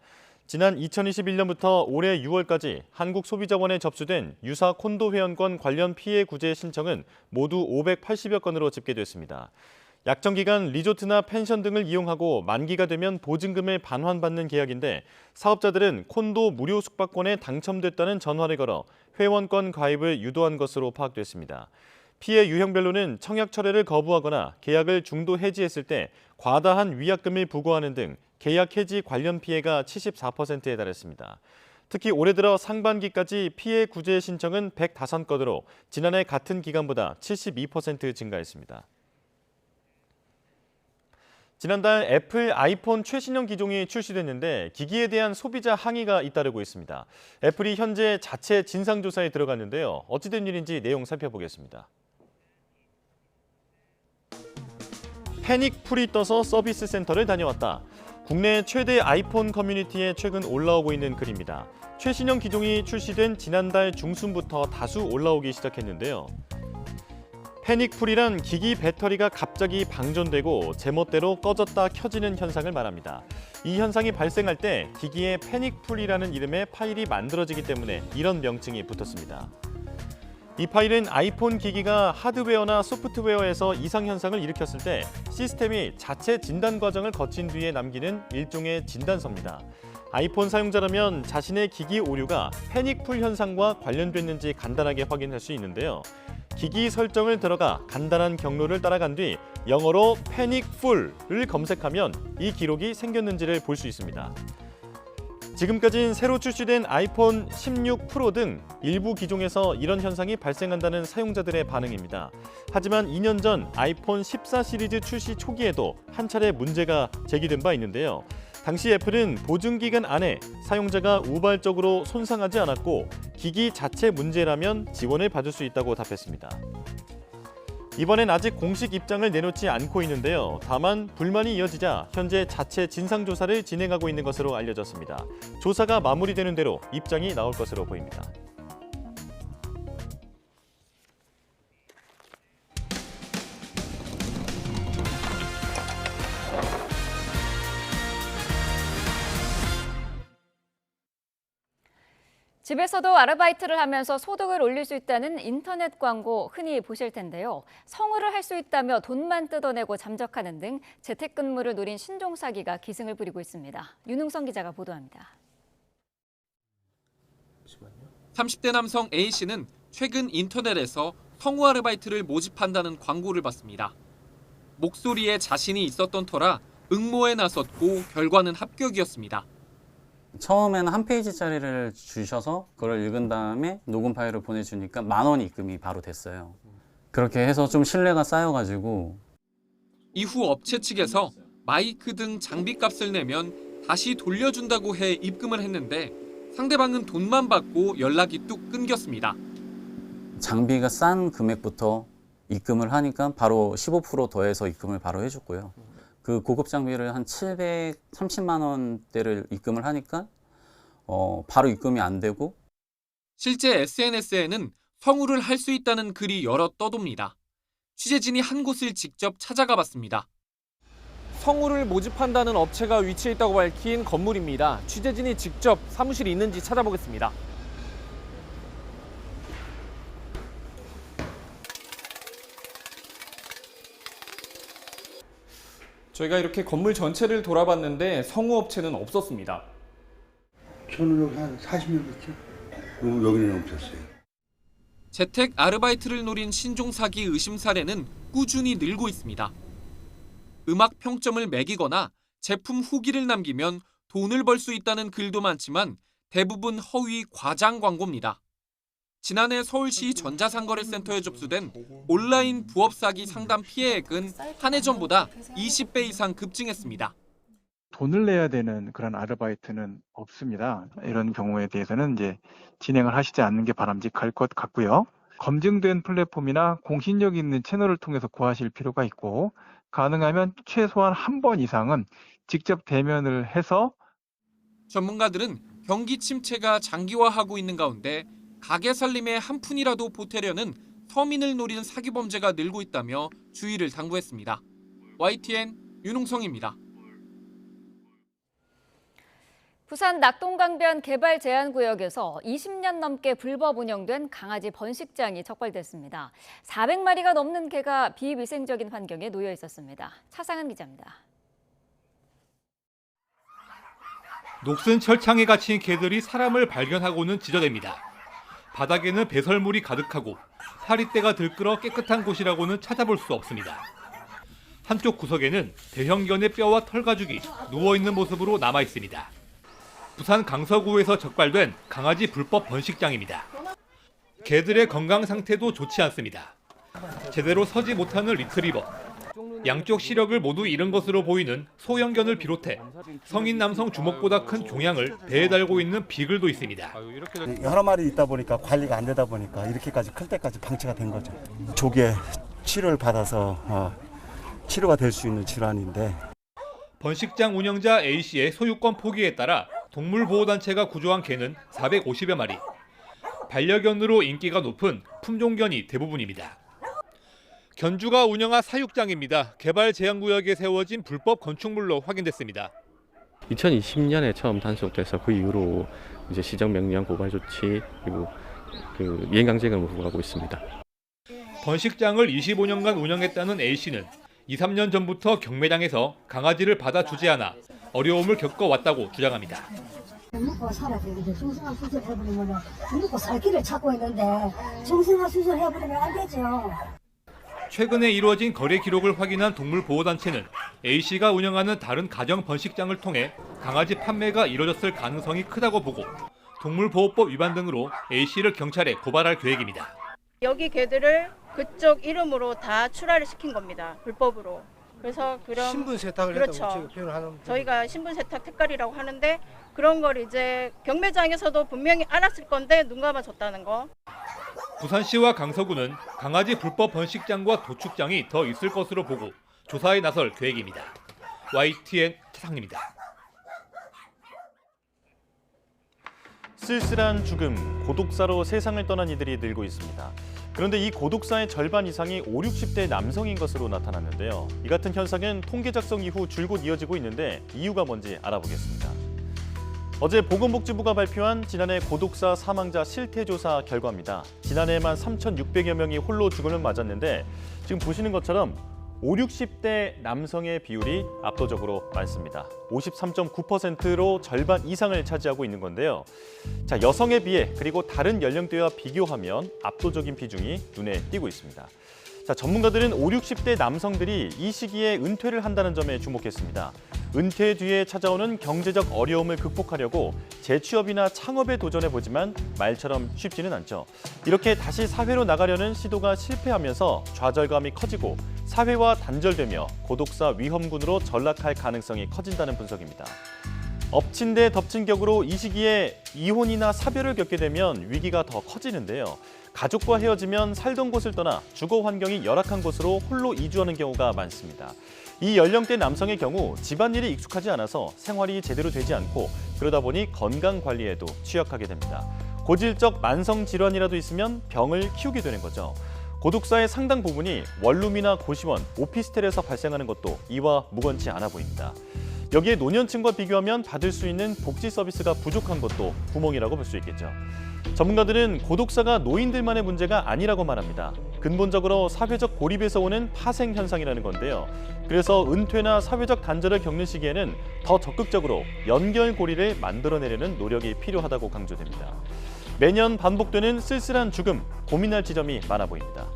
지난 2021년부터 올해 6월까지 한국소비자원에 접수된 유사 콘도 회원권 관련 피해 구제 신청은 모두 580여 건으로 집계됐습니다. 약정기간 리조트나 펜션 등을 이용하고 만기가 되면 보증금을 반환받는 계약인데 사업자들은 콘도 무료 숙박권에 당첨됐다는 전화를 걸어 회원권 가입을 유도한 것으로 파악됐습니다. 피해 유형별로는 청약 철회를 거부하거나 계약을 중도 해지했을 때 과다한 위약금을 부과하는 등 계약 해지 관련 피해가 74%에 달했습니다. 특히 올해 들어 상반기까지 피해 구제 신청은 105건으로 지난해 같은 기간보다 72% 증가했습니다. 지난달 애플 아이폰 최신형 기종이 출시됐는데 기기에 대한 소비자 항의가 잇따르고 있습니다. 애플이 현재 자체 진상조사에 들어갔는데요. 어찌된 일인지 내용 살펴보겠습니다. 패닉풀이 떠서 서비스 센터를 다녀왔다. 국내 최대 아이폰 커뮤니티에 최근 올라오고 있는 글입니다. 최신형 기종이 출시된 지난달 중순부터 다수 올라오기 시작했는데요. 패닉풀이란 기기 배터리가 갑자기 방전되고 제멋대로 꺼졌다 켜지는 현상을 말합니다. 이 현상이 발생할 때 기기에 패닉풀이라는 이름의 파일이 만들어지기 때문에 이런 명칭이 붙었습니다. 이 파일은 아이폰 기기가 하드웨어나 소프트웨어에서 이상 현상을 일으켰을 때 시스템이 자체 진단 과정을 거친 뒤에 남기는 일종의 진단서입니다. 아이폰 사용자라면 자신의 기기 오류가 패닉풀 현상과 관련됐는지 간단하게 확인할 수 있는데요. 기기 설정을 들어가 간단한 경로를 따라간 뒤 영어로 패닉풀을 검색하면 이 기록이 생겼는지를 볼 수 있습니다. 지금까지는 새로 출시된 아이폰 16 프로 등 일부 기종에서 이런 현상이 발생한다는 사용자들의 반응입니다. 하지만 2년 전 아이폰 14 시리즈 출시 초기에도 한 차례 문제가 제기된 바 있는데요. 당시 애플은 보증기간 안에 사용자가 우발적으로 손상하지 않았고 기기 자체 문제라면 지원을 받을 수 있다고 답했습니다. 이번엔 아직 공식 입장을 내놓지 않고 있는데요. 다만 불만이 이어지자 현재 자체 진상조사를 진행하고 있는 것으로 알려졌습니다. 조사가 마무리되는 대로 입장이 나올 것으로 보입니다. 집에서도 아르바이트를 하면서 소득을 올릴 수 있다는 인터넷 광고 흔히 보실 텐데요. 성우를 할 수 있다며 돈만 뜯어내고 잠적하는 등 재택근무를 노린 신종 사기가 기승을 부리고 있습니다. 윤흥성 기자가 보도합니다. 30대 남성 A씨는 최근 인터넷에서 성우 아르바이트를 모집한다는 광고를 받습니다. 목소리에 자신이 있었던 터라 응모에 나섰고 결과는 합격이었습니다. 처음에는 한 페이지짜리를 주셔서 그걸 읽은 다음에 녹음 파일을 보내주니까 10,000원 입금이 바로 됐어요. 그렇게 해서 좀 신뢰가 쌓여가지고 이후 업체 측에서 마이크 등 장비값을 내면 다시 돌려준다고 해 입금을 했는데 상대방은 돈만 받고 연락이 뚝 끊겼습니다. 장비가 싼 금액부터 입금을 하니까 바로 15% 더해서 입금을 바로 해줬고요. 그 고급 장비를 한 730만 원대를 입금을 하니까 바로 입금이 안 되고 실제 SNS에는 성우를 할 수 있다는 글이 여러 떠돕니다. 취재진이 한 곳을 직접 찾아가 봤습니다. 성우를 모집한다는 업체가 위치해 있다고 밝힌 건물입니다. 취재진이 직접 사무실이 있는지 찾아보겠습니다. 저희가 이렇게 건물 전체를 돌아봤는데 성우 업체는 없었습니다. 저는 여기 한 40년 됐죠. 여기는 없었어요. 재택 아르바이트를 노린 신종 사기 의심 사례는 꾸준히 늘고 있습니다. 음악 평점을 매기거나 제품 후기를 남기면 돈을 벌 수 있다는 글도 많지만 대부분 허위 과장 광고입니다. 지난해 서울시 전자상거래센터에 접수된 온라인 부업 사기 상담 피해액은 한 해 전보다 20배 이상 급증했습니다. 돈을 내야 되는 그런 아르바이트는 없습니다. 이런 경우에 대해서는 이제 진행을 하시지 않는 게 바람직할 것 같고요. 검증된 플랫폼이나 공신력 있는 채널을 통해서 구하실 필요가 있고, 가능하면 최소한 한 번 이상은 직접 대면을 해서 전문가들은 경기 침체가 장기화하고 있는 가운데 가게 살림에 한 푼이라도 보태려는 서민을 노리는 사기 범죄가 늘고 있다며 주의를 당부했습니다. YTN 윤홍성입니다. 부산 낙동강변 개발 제한구역에서 20년 넘게 불법 운영된 강아지 번식장이 적발됐습니다. 400마리가 넘는 개가 비위생적인 환경에 놓여 있었습니다. 차상은 기자입니다. 녹슨 철창에 갇힌 개들이 사람을 발견하고는 지저댑니다. 바닥에는 배설물이 가득하고 파리떼가 들끓어 깨끗한 곳이라고는 찾아볼 수 없습니다. 한쪽 구석에는 대형견의 뼈와 털 가죽이 누워있는 모습으로 남아 있습니다. 부산 강서구에서 적발된 강아지 불법 번식장입니다. 개들의 건강 상태도 좋지 않습니다. 제대로 서지 못하는 리트리버, 양쪽 시력을 모두 잃은 것으로 보이는 소형견을 비롯해 성인 남성 주먹보다 큰 종양을 배에 달고 있는 비글도 있습니다. 여러 마리 있다 보니까 관리가 안 되다 보니까 이렇게까지 클 때까지 방치가 된 거죠. 조기에 치료를 받아서 치료가 될 수 있는 질환인데, 번식장 운영자 A씨의 소유권 포기에 따라 동물보호단체가 구조한 개는 450여 마리. 반려견으로 인기가 높은 품종견이 대부분입니다. 견주가 운영한 사육장입니다. 개발 제한구역에 세워진 불법 건축물로 확인됐습니다. 2020년에 처음 단속돼서 그 이후로 이제 시정 명령 고발 조치 그리고 이행강제금을 부과하고 있습니다. 번식장을 25년간 운영했다는 A씨는 2, 3년 전부터 경매장에서 강아지를 받아주지 않아 어려움을 겪어왔다고 주장합니다. 먹고 살아야 되는데 중성화 수술 해버리면 먹고 살 길을 찾고 있는데 중성화 수술 해버리면 안 되죠. 최근에 이루어진 거래 기록을 확인한 동물보호단체는 A씨가 운영하는 다른 가정 번식장을 통해 강아지 판매가 이뤄졌을 가능성이 크다고 보고 동물보호법 위반 등으로 A씨를 경찰에 고발할 계획입니다. 여기 개들을 그쪽 이름으로 다 출하를 시킨 겁니다. 불법으로. 그래서 그런 신분 세탁을 그렇죠. 했다고 표현하는 저희가 신분 세탁 특갈이라고 하는데 그런 걸 이제 경매장에서도 분명히 알았을 건데 눈 감아줬다는 거. 부산시와 강서구는 강아지 불법 번식장과 도축장이 더 있을 것으로 보고 조사에 나설 계획입니다. YTN 차상입니다. 쓸쓸한 죽음, 고독사로 세상을 떠난 이들이 늘고 있습니다. 그런데 이 고독사의 절반 이상이 5, 60대 남성인 것으로 나타났는데요. 이 같은 현상은 통계 작성 이후 줄곧 이어지고 있는데 이유가 뭔지 알아보겠습니다. 어제 보건복지부가 발표한 지난해 고독사 사망자 실태조사 결과입니다. 지난해에만 3,600여 명이 홀로 죽음을 맞았는데 지금 보시는 것처럼 5, 60대 남성의 비율이 압도적으로 많습니다. 53.9%로 절반 이상을 차지하고 있는 건데요. 자, 여성에 비해 그리고 다른 연령대와 비교하면 압도적인 비중이 눈에 띄고 있습니다. 자, 전문가들은 5, 60대 남성들이 이 시기에 은퇴를 한다는 점에 주목했습니다. 은퇴 뒤에 찾아오는 경제적 어려움을 극복하려고 재취업이나 창업에 도전해보지만 말처럼 쉽지는 않죠. 이렇게 다시 사회로 나가려는 시도가 실패하면서 좌절감이 커지고 사회와 단절되며 고독사 위험군으로 전락할 가능성이 커진다는 분석입니다. 엎친 데 덮친 격으로 이 시기에 이혼이나 사별을 겪게 되면 위기가 더 커지는데요. 가족과 헤어지면 살던 곳을 떠나 주거 환경이 열악한 곳으로 홀로 이주하는 경우가 많습니다. 이 연령대 남성의 경우 집안일이 익숙하지 않아서 생활이 제대로 되지 않고 그러다 보니 건강 관리에도 취약하게 됩니다. 고질적 만성 질환이라도 있으면 병을 키우게 되는 거죠. 고독사의 상당 부분이 원룸이나 고시원, 오피스텔에서 발생하는 것도 이와 무관치 않아 보입니다. 여기에 노년층과 비교하면 받을 수 있는 복지 서비스가 부족한 것도 구멍이라고 볼 수 있겠죠. 전문가들은 고독사가 노인들만의 문제가 아니라고 말합니다. 근본적으로 사회적 고립에서 오는 파생 현상이라는 건데요. 그래서 은퇴나 사회적 단절을 겪는 시기에는 더 적극적으로 연결고리를 만들어내려는 노력이 필요하다고 강조됩니다. 매년 반복되는 쓸쓸한 죽음, 고민할 지점이 많아 보입니다.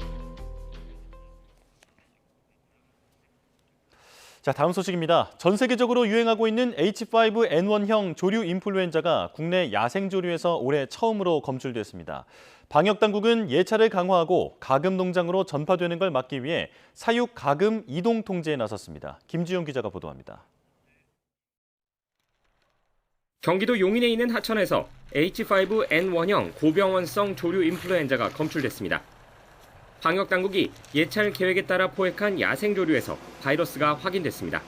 자, 다음 소식입니다. 전 세계적으로 유행하고 있는 H5N1형 조류 인플루엔자가 국내 야생조류에서 올해 처음으로 검출됐습니다. 방역당국은 예찰을 강화하고 가금 농장으로 전파되는 걸 막기 위해 사육 가금 이동 통제에 나섰습니다. 김지용 기자가 보도합니다. 경기도 용인에 있는 하천에서 H5N1형 고병원성 조류 인플루엔자가 검출됐습니다. 방역당국이 예찰 계획에 따라 포획한 야생조류에서 바이러스가 확인됐습니다.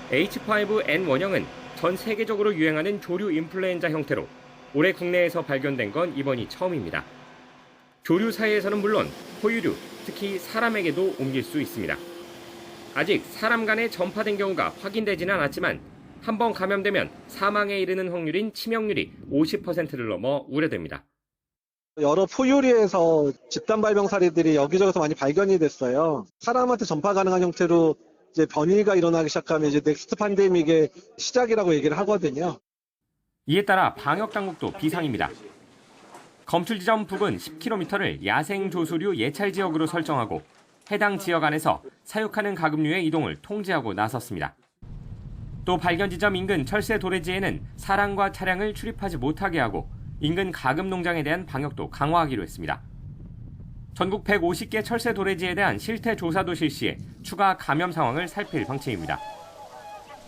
H5N1형은 전 세계적으로 유행하는 조류 인플루엔자 형태로 올해 국내에서 발견된 건 이번이 처음입니다. 조류 사이에서는 물론 포유류, 특히 사람에게도 옮길 수 있습니다. 아직 사람 간에 전파된 경우가 확인되지는 않았지만 한 번 감염되면 사망에 이르는 확률인 치명률이 50%를 넘어 우려됩니다. 여러 포유류에서 집단 발병 사례들이 여기저기서 많이 발견이 됐어요. 사람한테 전파 가능한 형태로 이제 변이가 일어나기 시작하면 이제 넥스트 팬데믹의 시작이라고 얘기를 하거든요. 이에 따라 방역 당국도 비상입니다. 검출 지점 부근 10km를 야생 조수류 예찰 지역으로 설정하고 해당 지역 안에서 사육하는 가금류의 이동을 통제하고 나섰습니다. 또 발견 지점 인근 철새 도래지에는 사람과 차량을 출입하지 못하게 하고 인근 가금 농장에 대한 방역도 강화하기로 했습니다. 전국 150개 철새 도래지에 대한 실태 조사도 실시해 추가 감염 상황을 살필 방침입니다.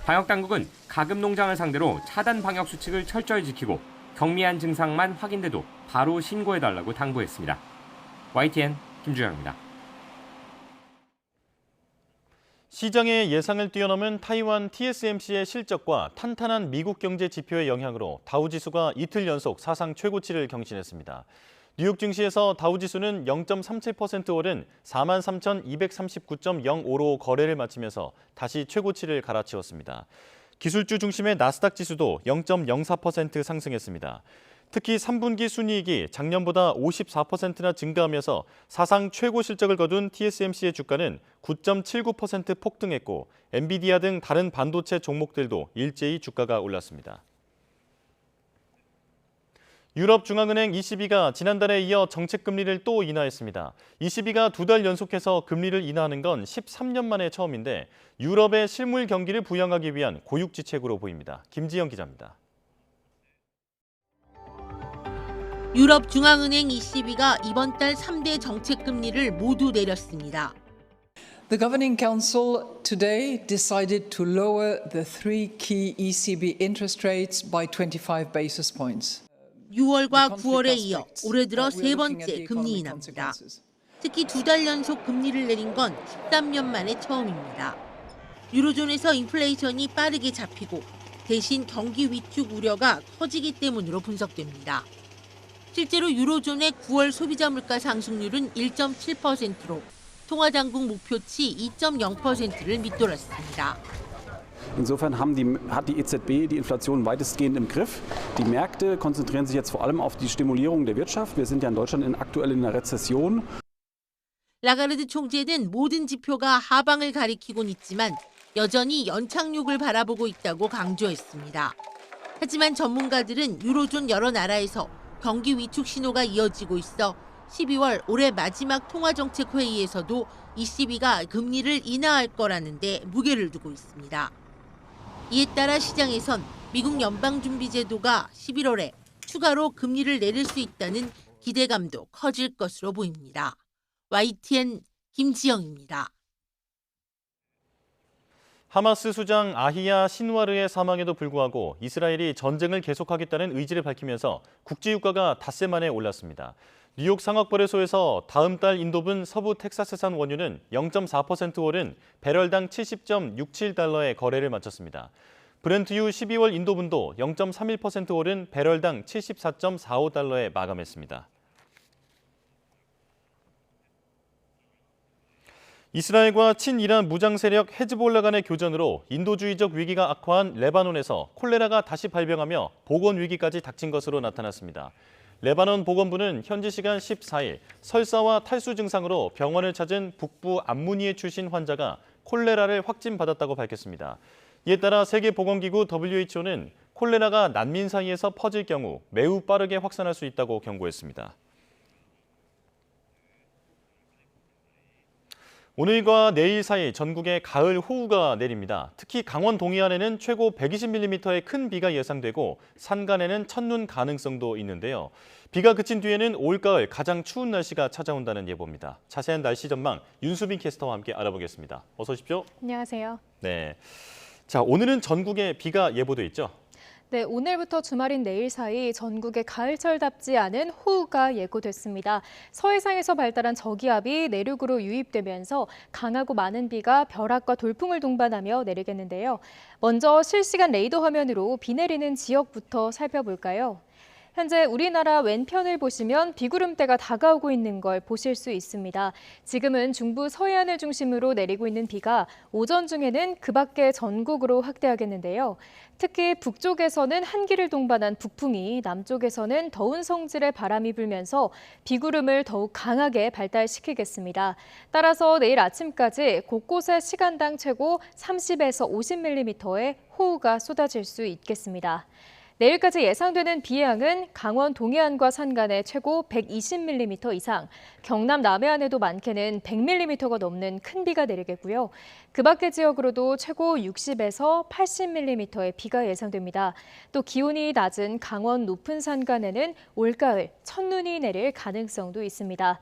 방역 당국은 가금 농장을 상대로 차단 방역 수칙을 철저히 지키고 경미한 증상만 확인돼도 바로 신고해달라고 당부했습니다. YTN 김주영입니다. 시장의 예상을 뛰어넘은 타이완 TSMC의 실적과 탄탄한 미국 경제 지표의 영향으로 다우지수가 이틀 연속 사상 최고치를 경신했습니다. 뉴욕 증시에서 다우지수는 0.37% 오른 43,239.05로 거래를 마치면서 다시 최고치를 갈아치웠습니다. 기술주 중심의 나스닥 지수도 0.04% 상승했습니다. 특히 3분기 순이익이 작년보다 54%나 증가하면서 사상 최고 실적을 거둔 TSMC의 주가는 9.79% 폭등했고 엔비디아 등 다른 반도체 종목들도 일제히 주가가 올랐습니다. 유럽중앙은행 ECB가 지난달에 이어 정책금리를 또 인하했습니다. ECB가 2달 연속해서 금리를 인하하는 건 13년 만에 처음인데 유럽의 실물 경기를 부양하기 위한 고육지책으로 보입니다. 김지영 기자입니다. 유럽중앙은행 ECB가 이번 달 3대 정책금리를 모두 내렸습니다. The Governing Council today decided to lower the three key ECB interest rates by 25 basis points. 6월과 9월에 이어 올해 들어 세 번째 금리 인하입니다. 특히 2달 연속 금리를 내린 건 13년 만에 처음입니다. 유로존에서 인플레이션이 빠르게 잡히고 대신 경기 위축 우려가 커지기 때문으로 분석됩니다. 실제로 유로존의 9월 소비자 물가 상승률은 1.7%로 통화당국 목표치 2.0%를 밑돌았습니다. Insofern hat die EZB die Inflation weitestgehend im Griff. Die Märkte konzentrieren sich jetzt vor allem auf die Stimulierung der Wirtschaft. Wir sind ja in Deutschland aktuell in einer Rezession. 라가르드 총재는 모든 지표가 하방을 가리키곤 있지만 여전히 연착륙을 바라보고 있다고 강조했습니다. 하지만 전문가들은 유로존 여러 나라에서 경기 위축 신호가 이어지고 있어 12월 올해 마지막 통화정책 회의에서도 ECB가 금리를 인하할 거라는데 무게를 두고 있습니다. 이에 따라 시장에선 미국 연방준비제도가 11월에 추가로 금리를 내릴 수 있다는 기대감도 커질 것으로 보입니다. YTN 김지영입니다. 하마스 수장 아히야 신와르의 사망에도 불구하고 이스라엘이 전쟁을 계속하겠다는 의지를 밝히면서 국제유가가 닷새 만에 올랐습니다. 뉴욕 상업거래소에서 다음 달 인도분 서부 텍사스산 원유는 0.4% 오른 배럴당 70.67달러에 거래를 마쳤습니다. 브렌트유 12월 인도분도 0.31% 오른 배럴당 74.45달러에 마감했습니다. 이스라엘과 친이란 무장세력 헤즈볼라 간의 교전으로 인도주의적 위기가 악화한 레바논에서 콜레라가 다시 발병하며 보건 위기까지 닥친 것으로 나타났습니다. 레바논 보건부는 현지 시간 14일 설사와 탈수 증상으로 병원을 찾은 북부 암무니에 출신 환자가 콜레라를 확진받았다고 밝혔습니다. 이에 따라 세계보건기구 WHO는 콜레라가 난민 사이에서 퍼질 경우 매우 빠르게 확산할 수 있다고 경고했습니다. 오늘과 내일 사이 전국에 가을 호우가 내립니다. 특히 강원 동해안에는 최고 120mm의 큰 비가 예상되고 산간에는 첫눈 가능성도 있는데요. 비가 그친 뒤에는 올가을 가장 추운 날씨가 찾아온다는 예보입니다. 자세한 날씨 전망 윤수빈 캐스터와 함께 알아보겠습니다. 어서 오십시오. 안녕하세요. 네. 자, 오늘은 전국에 비가 예보돼 있죠? 네, 오늘부터 주말인 내일 사이 전국에 가을철답지 않은 호우가 예고됐습니다. 서해상에서 발달한 저기압이 내륙으로 유입되면서 강하고 많은 비가 벼락과 돌풍을 동반하며 내리겠는데요. 먼저 실시간 레이더 화면으로 비 내리는 지역부터 살펴볼까요? 현재 우리나라 왼편을 보시면 비구름대가 다가오고 있는 걸 보실 수 있습니다. 지금은 중부 서해안을 중심으로 내리고 있는 비가 오전 중에는 그 밖에 전국으로 확대하겠는데요. 특히 북쪽에서는 한기를 동반한 북풍이, 남쪽에서는 더운 성질의 바람이 불면서 비구름을 더욱 강하게 발달시키겠습니다. 따라서 내일 아침까지 곳곳에 시간당 최고 30에서 50mm의 호우가 쏟아질 수 있겠습니다. 내일까지 예상되는 비 양은 강원 동해안과 산간에 최고 120mm 이상, 경남 남해안에도 많게는 100mm가 넘는 큰 비가 내리겠고요. 그 밖의 지역으로도 최고 60에서 80mm의 비가 예상됩니다. 또 기온이 낮은 강원 높은 산간에는 올가을 첫눈이 내릴 가능성도 있습니다.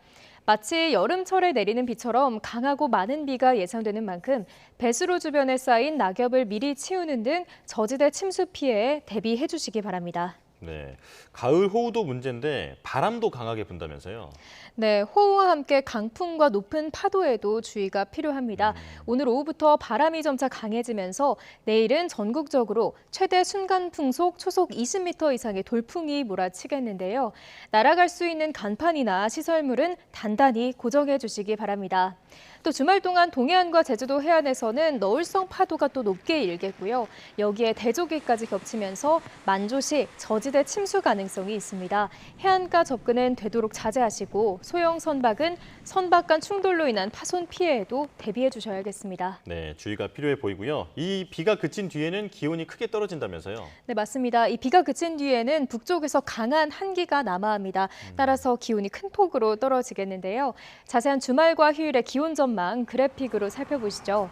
마치 여름철에 내리는 비처럼 강하고 많은 비가 예상되는 만큼 배수로 주변에 쌓인 낙엽을 미리 치우는 등 저지대 침수 피해에 대비해 주시기 바랍니다. 네, 가을 호우도 문제인데 바람도 강하게 분다면서요? 네, 호우와 함께 강풍과 높은 파도에도 주의가 필요합니다. 오늘 오후부터 바람이 점차 강해지면서 내일은 전국적으로 최대 순간 풍속 초속 20m 이상의 돌풍이 몰아치겠는데요. 날아갈 수 있는 간판이나 시설물은 단단히 고정해 주시기 바랍니다. 또 주말 동안 동해안과 제주도 해안에서는 너울성 파도가 또 높게 일겠고요. 여기에 대조기까지 겹치면서 만조시 저지대 침수 가능성이 있습니다. 해안가 접근은 되도록 자제하시고 소형 선박은 선박 간 충돌로 인한 파손 피해에도 대비해 주셔야겠습니다. 네, 주의가 필요해 보이고요. 이 비가 그친 뒤에는 기온이 크게 떨어진다면서요? 네, 맞습니다. 이 비가 그친 뒤에는 북쪽에서 강한 한기가 남하합니다. 따라서 기온이 큰 폭으로 떨어지겠는데요. 자세한 주말과 휴일의 기온 전망 그래픽으로 살펴보시죠.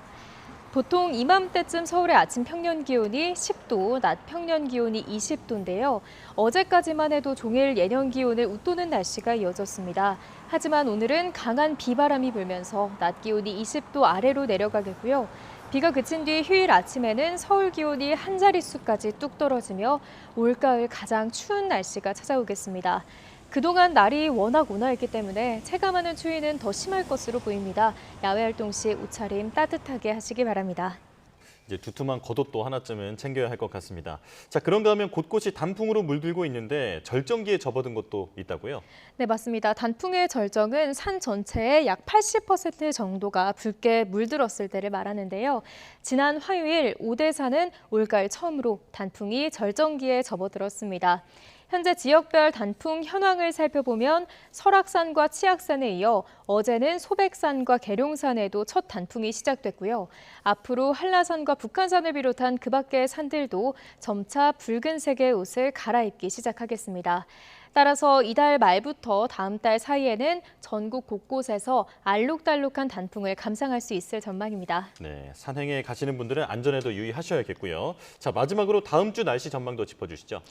보통 이맘때쯤 서울의 아침 평년 기온이 10도, 낮 평년 기온이 20도인데요. 어제까지만 해도 종일 예년 기온을 웃도는 날씨가 이어졌습니다. 하지만 오늘은 강한 비바람이 불면서 낮 기온이 20도 아래로 내려가겠고요. 비가 그친 뒤 휴일 아침에는 서울 기온이 한 자릿수까지 뚝 떨어지며 올가을 가장 추운 날씨가 찾아오겠습니다. 그동안 날이 워낙 온화했기 때문에 체감하는 추위는 더 심할 것으로 보입니다. 야외 활동 시 옷차림 따뜻하게 하시기 바랍니다. 이제 두툼한 겉옷도 하나쯤은 챙겨야 할 것 같습니다. 자, 그런가 하면 곳곳이 단풍으로 물들고 있는데 절정기에 접어든 곳도 있다고요? 네, 맞습니다. 단풍의 절정은 산 전체의 약 80% 정도가 붉게 물들었을 때를 말하는데요. 지난 화요일 오대산은 올가을 처음으로 단풍이 절정기에 접어들었습니다. 현재 지역별 단풍 현황을 살펴보면 설악산과 치악산에 이어 어제는 소백산과 계룡산에도 첫 단풍이 시작됐고요. 앞으로 한라산과 북한산을 비롯한 그 밖의 산들도 점차 붉은색의 옷을 갈아입기 시작하겠습니다. 따라서 이달 말부터 다음 달 사이에는 전국 곳곳에서 알록달록한 단풍을 감상할 수 있을 전망입니다. 네, 산행에 가시는 분들은 안전에도 유의하셔야겠고요. 자, 마지막으로 다음 주 날씨 전망도 짚어주시죠.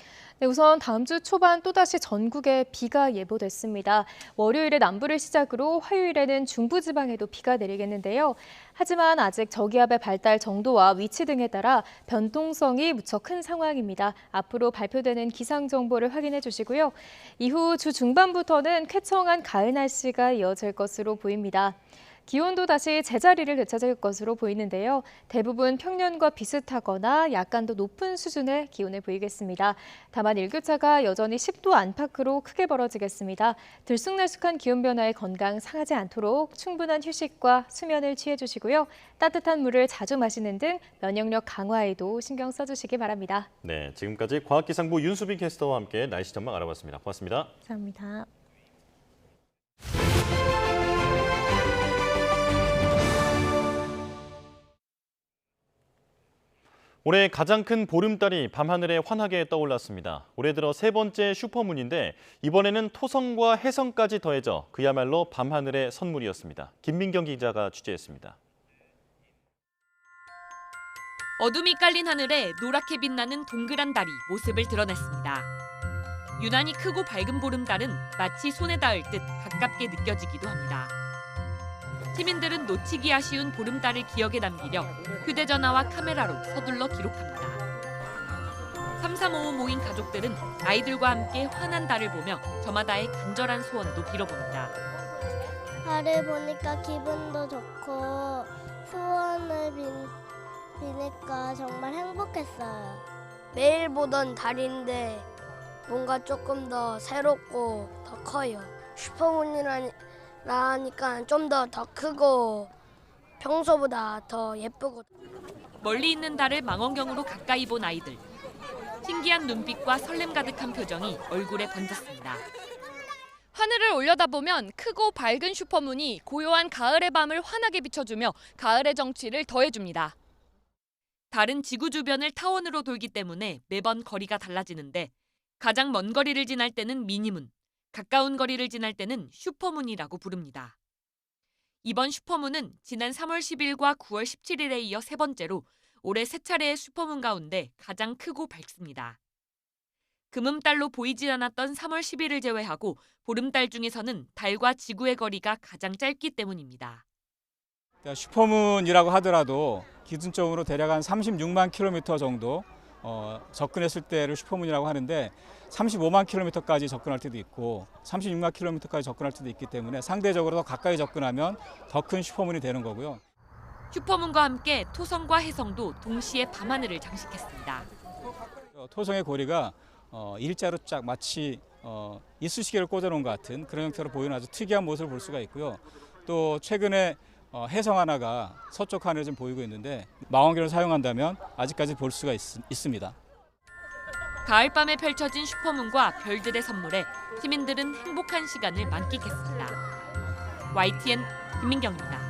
네, 우선 다음 주 초반 또다시 전국에 비가 예보됐습니다. 월요일에 남부를 시작으로 화요일에는 중부지방에도 비가 내리겠는데요. 하지만 아직 저기압의 발달 정도와 위치 등에 따라 변동성이 무척 큰 상황입니다. 앞으로 발표되는 기상 정보를 확인해 주시고요. 이후 주 중반부터는 쾌청한 가을 날씨가 이어질 것으로 보입니다. 기온도 다시 제자리를 되찾을 것으로 보이는데요. 대부분 평년과 비슷하거나 약간 더 높은 수준의 기온을 보이겠습니다. 다만 일교차가 여전히 10도 안팎으로 크게 벌어지겠습니다. 들쑥날쑥한 기온 변화에 건강 상하지 않도록 충분한 휴식과 수면을 취해 주시고요. 따뜻한 물을 자주 마시는 등 면역력 강화에도 신경 써주시기 바랍니다. 네, 지금까지 과학기상부 윤수빈 캐스터와 함께 날씨 전망 알아봤습니다. 고맙습니다. 감사합니다. 올해 가장 큰 보름달이 밤하늘에 환하게 떠올랐습니다. 올해 들어 세 번째 슈퍼문인데 이번에는 토성과 해성까지 더해져 그야말로 밤하늘의 선물이었습니다. 김민경 기자가 취재했습니다. 어둠이 깔린 하늘에 노랗게 빛나는 동그란 달이 모습을 드러냈습니다. 유난히 크고 밝은 보름달은 마치 손에 닿을 듯 가깝게 느껴지기도 합니다. 시민들은 놓치기 아쉬운 보름달을 기억에 남기려 휴대전화와 카메라로 서둘러 기록합니다. 삼삼오오 모인 가족들은 아이들과 함께 환한 달을 보며 저마다의 간절한 소원도 빌어봅니다. 달을 보니까 기분도 좋고 소원을 비니까 정말 행복했어요. 매일 보던 달인데 뭔가 조금 더 새롭고 더 커요. 슈퍼문이라니까 좀 더 크고 평소보다 더 예쁘고. 멀리 있는 달을 망원경으로 가까이 본 아이들. 신기한 눈빛과 설렘 가득한 표정이 얼굴에 번졌습니다. 하늘을 올려다보면 크고 밝은 슈퍼문이 고요한 가을의 밤을 환하게 비춰주며 가을의 정취를 더해줍니다. 달은 지구 주변을 타원으로 돌기 때문에 매번 거리가 달라지는데 가장 먼 거리를 지날 때는 미니문, 가까운 거리를 지날 때는 슈퍼문이라고 부릅니다. 이번 슈퍼문은 지난 3월 10일과 9월 17일에 이어 세 번째로 올해 세 차례의 슈퍼문 가운데 가장 크고 밝습니다. 금음달로 보이지 않았던 3월 10일을 제외하고 보름달 중에서는 달과 지구의 거리가 가장 짧기 때문입니다. 슈퍼문이라고 하더라도 기준적으로 대략 한 36만 킬로미터 정도 접근했을 때를 슈퍼문이라고 하는데 35만 킬로미터까지 접근할 때도 있고 36만 킬로미터까지 접근할 때도 있기 때문에 상대적으로 더 가까이 접근하면 더 큰 슈퍼문이 되는 거고요. 슈퍼문과 함께 토성과 혜성도 동시에 밤하늘을 장식했습니다. 토성의 고리가 일자로 쫙 마치 이쑤시개를 꽂아놓은 것 같은 그런 형태로 보이는 아주 특이한 모습을 볼 수가 있고요. 또 최근에 혜성 하나가 서쪽 하늘에 좀 보이고 있는데 망원경을 사용한다면 아직까지 볼 수가 있습니다. 가을밤에 펼쳐진 슈퍼문과 별들의 선물에 시민들은 행복한 시간을 만끽했습니다. YTN 김민경입니다.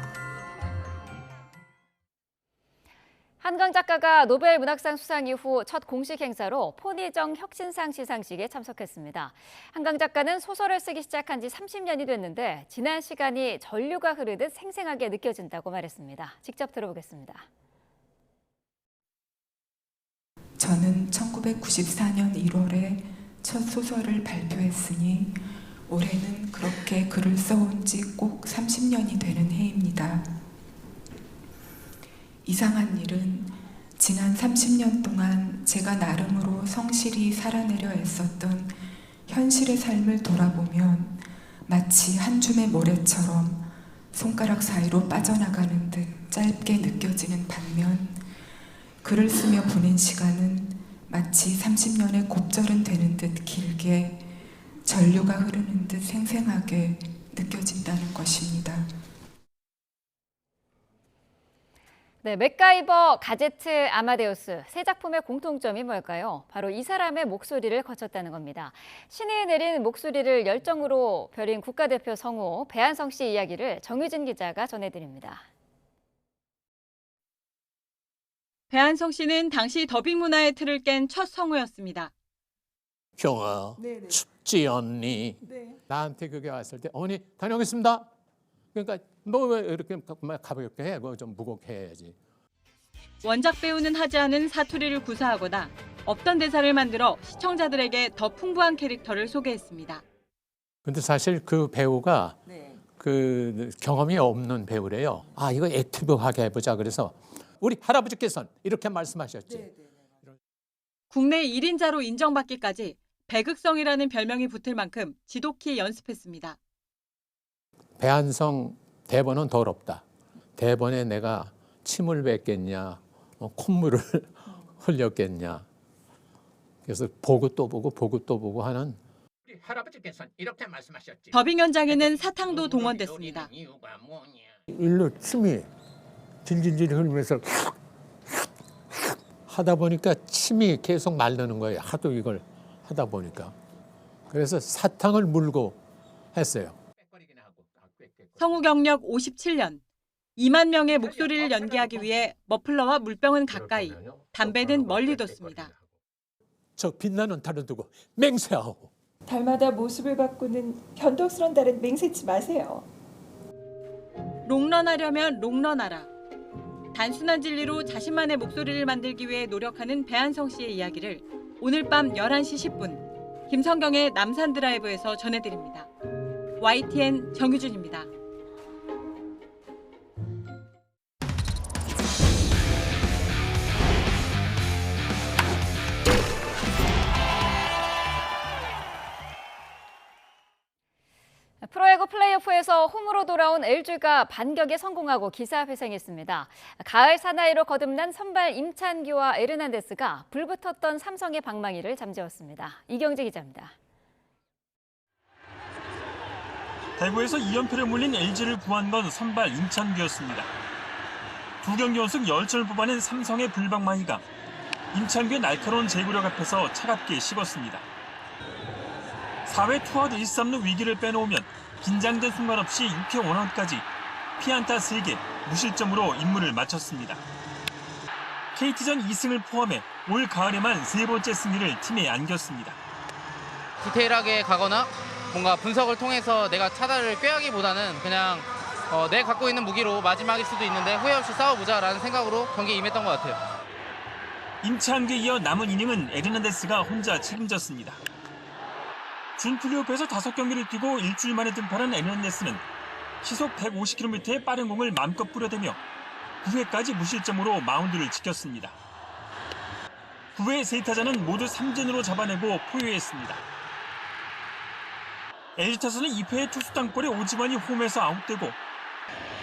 한강 작가가 노벨 문학상 수상 이후 첫 공식 행사로 포니정 혁신상 시상식에 참석했습니다. 한강 작가는 소설을 쓰기 시작한 지 30년이 됐는데 지난 시간이 전류가 흐르듯 생생하게 느껴진다고 말했습니다. 직접 들어보겠습니다. 저는 1994년 1월에 첫 소설을 발표했으니 올해는 그렇게 글을 써온 지 꼭 30년이 되는 해입니다. 이상한 일은 지난 30년 동안 제가 나름으로 성실히 살아내려 애썼던 현실의 삶을 돌아보면 마치 한 줌의 모래처럼 손가락 사이로 빠져나가는 듯 짧게 느껴지는 반면 글을 쓰며 보낸 시간은 마치 30년의 곱절은 되는 듯 길게 전류가 흐르는 듯 생생하게 느껴진다는 것입니다. 네, 맥가이버, 가제트, 아마데우스 세 작품의 공통점이 뭘까요? 바로 이 사람의 목소리를 거쳤다는 겁니다. 신이 내린 목소리를 열정으로 벼린 국가대표 성우 배한성 씨 이야기를 정유진 기자가 전해드립니다. 배한성 씨는 당시 더빙 문화의 틀을 깬 첫 성우였습니다. 경아, 춥지 않니? 나한테 그게 왔을 때 어머니 다녀오겠습니다. 그러니까 너 왜 이렇게 가볍게 해? 그거 좀 무겁게 해야지. 원작 배우는 하지 않은 사투리를 구사하거나 없던 대사를 만들어 시청자들에게 더 풍부한 캐릭터를 소개했습니다. 근데 사실 그 배우가 그 경험이 없는 배우래요. 아, 이거 액티브하게 해보자. 그래서 우리 할아버지께서는 이렇게 말씀하셨지. 국내 1인자로 인정받기까지 배극성이라는 별명이 붙을 만큼 지독히 연습했습니다. 배한성 대본은 더럽다. 대본에 내가 침을 뱉겠냐, 콧물을 흘렸겠냐. 그래서 보고 또 보고 보고 또 보고 하는. 우리 할아버지께서는 이렇게 말씀하셨지. 더빙 현장에는 사탕도 동원됐습니다. 일로 침이 질질질 흘리면서 하다 보니까 침이 계속 마르는 거예요. 하도 이걸 하다 보니까. 그래서 사탕을 물고 했어요. 성우 경력 57년. 2만 명의 목소리를 연기하기 위해 머플러와 물병은 가까이, 담배는 멀리 뒀습니다. 저 빛나는 달을 두고 맹세하고. 달마다 모습을 바꾸는 변덕스러운 달은 맹세치 마세요. 롱런하려면 롱런하라. 단순한 진리로 자신만의 목소리를 만들기 위해 노력하는 배한성 씨의 이야기를 오늘 밤 11시 10분 김성경의 남산 드라이브에서 전해드립니다. YTN 정유준입니다. 플레이오프에서 홈으로 돌아온 LG가 반격에 성공하고 기사회생했습니다. 가을 사나이로 거듭난 선발 임찬규와 에르난데스가 불붙었던 삼성의 방망이를 잠재웠습니다. 이경재 기자입니다. 대구에서 2연패를 물린 LG를 구한 건 선발 임찬규였습니다. 두 경기 연속 10점을 뽑아낸 삼성의 불방망이가 임찬규의 날카로운 제구력 앞에서 차갑게 식었습니다. 4회 투아웃 1-3루 위기를 빼놓으면 긴장된 순간 없이 6회 원아웃까지 피안타 3개, 무실점으로 임무를 마쳤습니다. KT전 2승을 포함해 올 가을에만 3번째 승리를 팀에 안겼습니다. 디테일하게 가거나 뭔가 분석을 통해서 내가 타자를 꾀하기보다는 그냥 내가 갖고 있는 무기로 마지막일 수도 있는데 후회 없이 싸워보자라는 생각으로 경기에 임했던 것 같아요. 임찬규에 이어 남은 이닝은 에르난데스가 혼자 책임졌습니다. 준 플레이오프에서 5경기를 뛰고 일주일 만에 등판한 에르난데스는 시속 150km의 빠른 공을 마음껏 뿌려대며 9회까지 무실점으로 마운드를 지켰습니다. 9회 3타자는 모두 3진으로 잡아내고 포효했습니다. LG 타선은 2회에 투수 땅볼에 오지환이 홈에서 아웃되고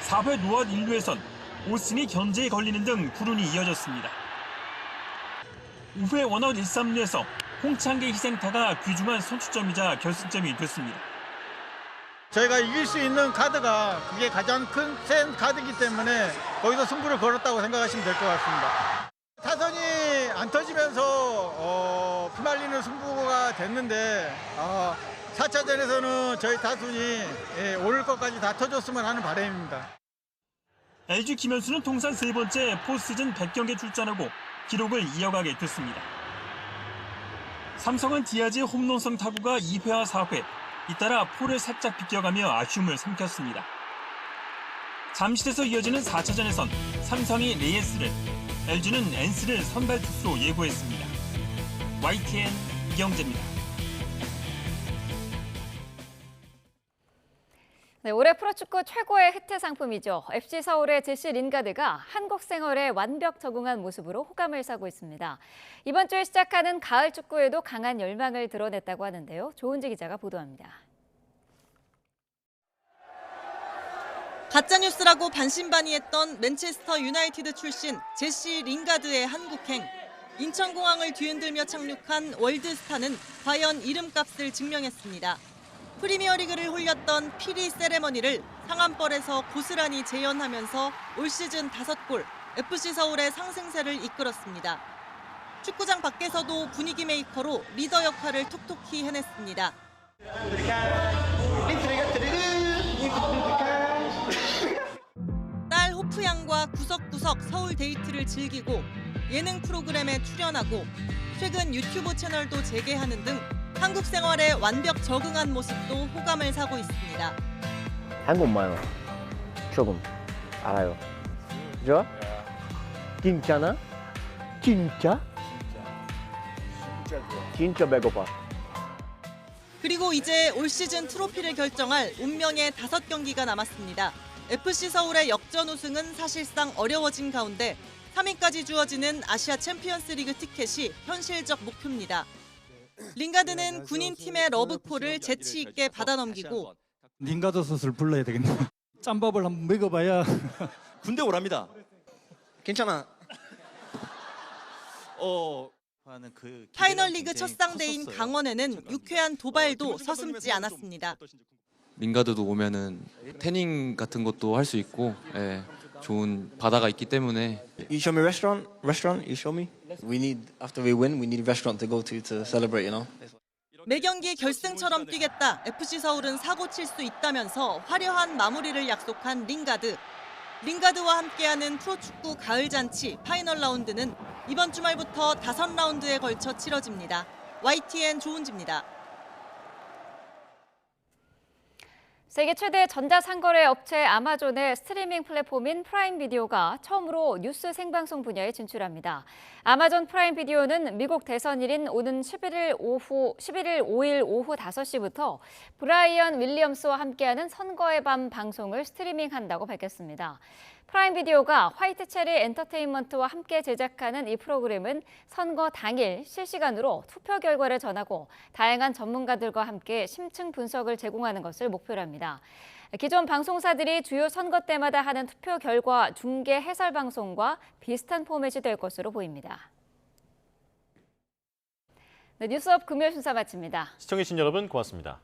4회 노아웃 1루에선 오슨이 견제에 걸리는 등 불운이 이어졌습니다. 5회 원아웃 1-3루에서 홍창기 희생타가 귀중한 선취점이자 결승점이 됐습니다. 저희가 이길 수 있는 카드가 그게 가장 큰 센 카드이기 때문에 거기서 승부를 걸었다고 생각하시면 될 것 같습니다. 타선이 안 터지면서 피말리는 승부가 됐는데 4차전에서는 저희 타순이 오를 것까지 다 터졌으면 하는 바람입니다. LG 김현수는 통산 3번째 포스트시즌 100경기에 출전하고 기록을 이어가게 됐습니다. 삼성은 디아즈의 홈런성 타구가 2회와 4회, 잇따라 폴을 살짝 비껴가며 아쉬움을 삼켰습니다. 잠실에서 이어지는 4차전에선 삼성이 레이스를, LG는 엔스를 선발 투수로 예고했습니다. YTN 이경재입니다. 네, 올해 프로축구 최고의 혜택 상품이죠. FC 서울의 제시 린가드가 한국 생활에 완벽 적응한 모습으로 호감을 사고 있습니다. 이번 주에 시작하는 가을 축구에도 강한 열망을 드러냈다고 하는데요. 조은지 기자가 보도합니다. 가짜뉴스라고 반신반의했던 맨체스터 유나이티드 출신 제시 링가드의 한국행. 인천공항을 뒤흔들며 착륙한 월드스타는 과연 이름값을 증명했습니다. 프리미어리그를 홀렸던 피리 세레머니를 상암벌에서 고스란히 재현하면서 올 시즌 5골, FC 서울의 상승세를 이끌었습니다. 축구장 밖에서도 분위기 메이커로 리더 역할을 톡톡히 해냈습니다. 딸 호프양과 구석구석 서울 데이트를 즐기고 예능 프로그램에 출연하고 최근 유튜브 채널도 재개하는 등 한국 생활에 완벽 적응한 모습도 호감을 사고 있습니다. 한국말 조금 알아요. 그죠? 진짜나? 진짜? 진짜 배고파. 그리고 이제 올 시즌 트로피를 결정할 운명의 5경기가 남았습니다. FC 서울의 역전 우승은 사실상 어려워진 가운데 3위까지 주어지는 아시아 챔피언스 리그 티켓이 현실적 목표입니다. 링가드는 군인팀의 러브콜을 재치 있게 받아넘기고 링가드 선수를 불러야 되겠네. 짬밥을 한번 먹어봐야 군대 오랍니다. 괜찮아. 파이널리그 첫 상대인 강원에는 유쾌한 도발도 서슴지 않았습니다. 링가드도 오면은 태닝 같은 것도 할 수 있고 좋은 바다가 있기 때문에. You show me restaurant? Restaurant? You show me? We need after we win, we need a restaurant to go to celebrate, you know. 매경기 결승처럼 뛰겠다. FC 서울은 사고 칠 수 있다면서 화려한 마무리를 약속한 링가드. 링가드와 함께하는 프로축구 가을 잔치 파이널 라운드는 이번 주말부터 5라운드에 걸쳐 치러집니다. YTN 조은지입니다. 세계 최대 전자상거래 업체 아마존의 스트리밍 플랫폼인 프라임 비디오가 처음으로 뉴스 생방송 분야에 진출합니다. 아마존 프라임 비디오는 미국 대선일인 오는 11일 5일 오후 5시부터 브라이언 윌리엄스와 함께하는 선거의 밤 방송을 스트리밍한다고 밝혔습니다. 프라임 비디오가 화이트 체리 엔터테인먼트와 함께 제작하는 이 프로그램은 선거 당일 실시간으로 투표 결과를 전하고 다양한 전문가들과 함께 심층 분석을 제공하는 것을 목표로 합니다. 기존 방송사들이 주요 선거 때마다 하는 투표 결과 중계 해설 방송과 비슷한 포맷이 될 것으로 보입니다. 네, 뉴스업 금요일 순서 마칩니다. 시청해주신 여러분 고맙습니다.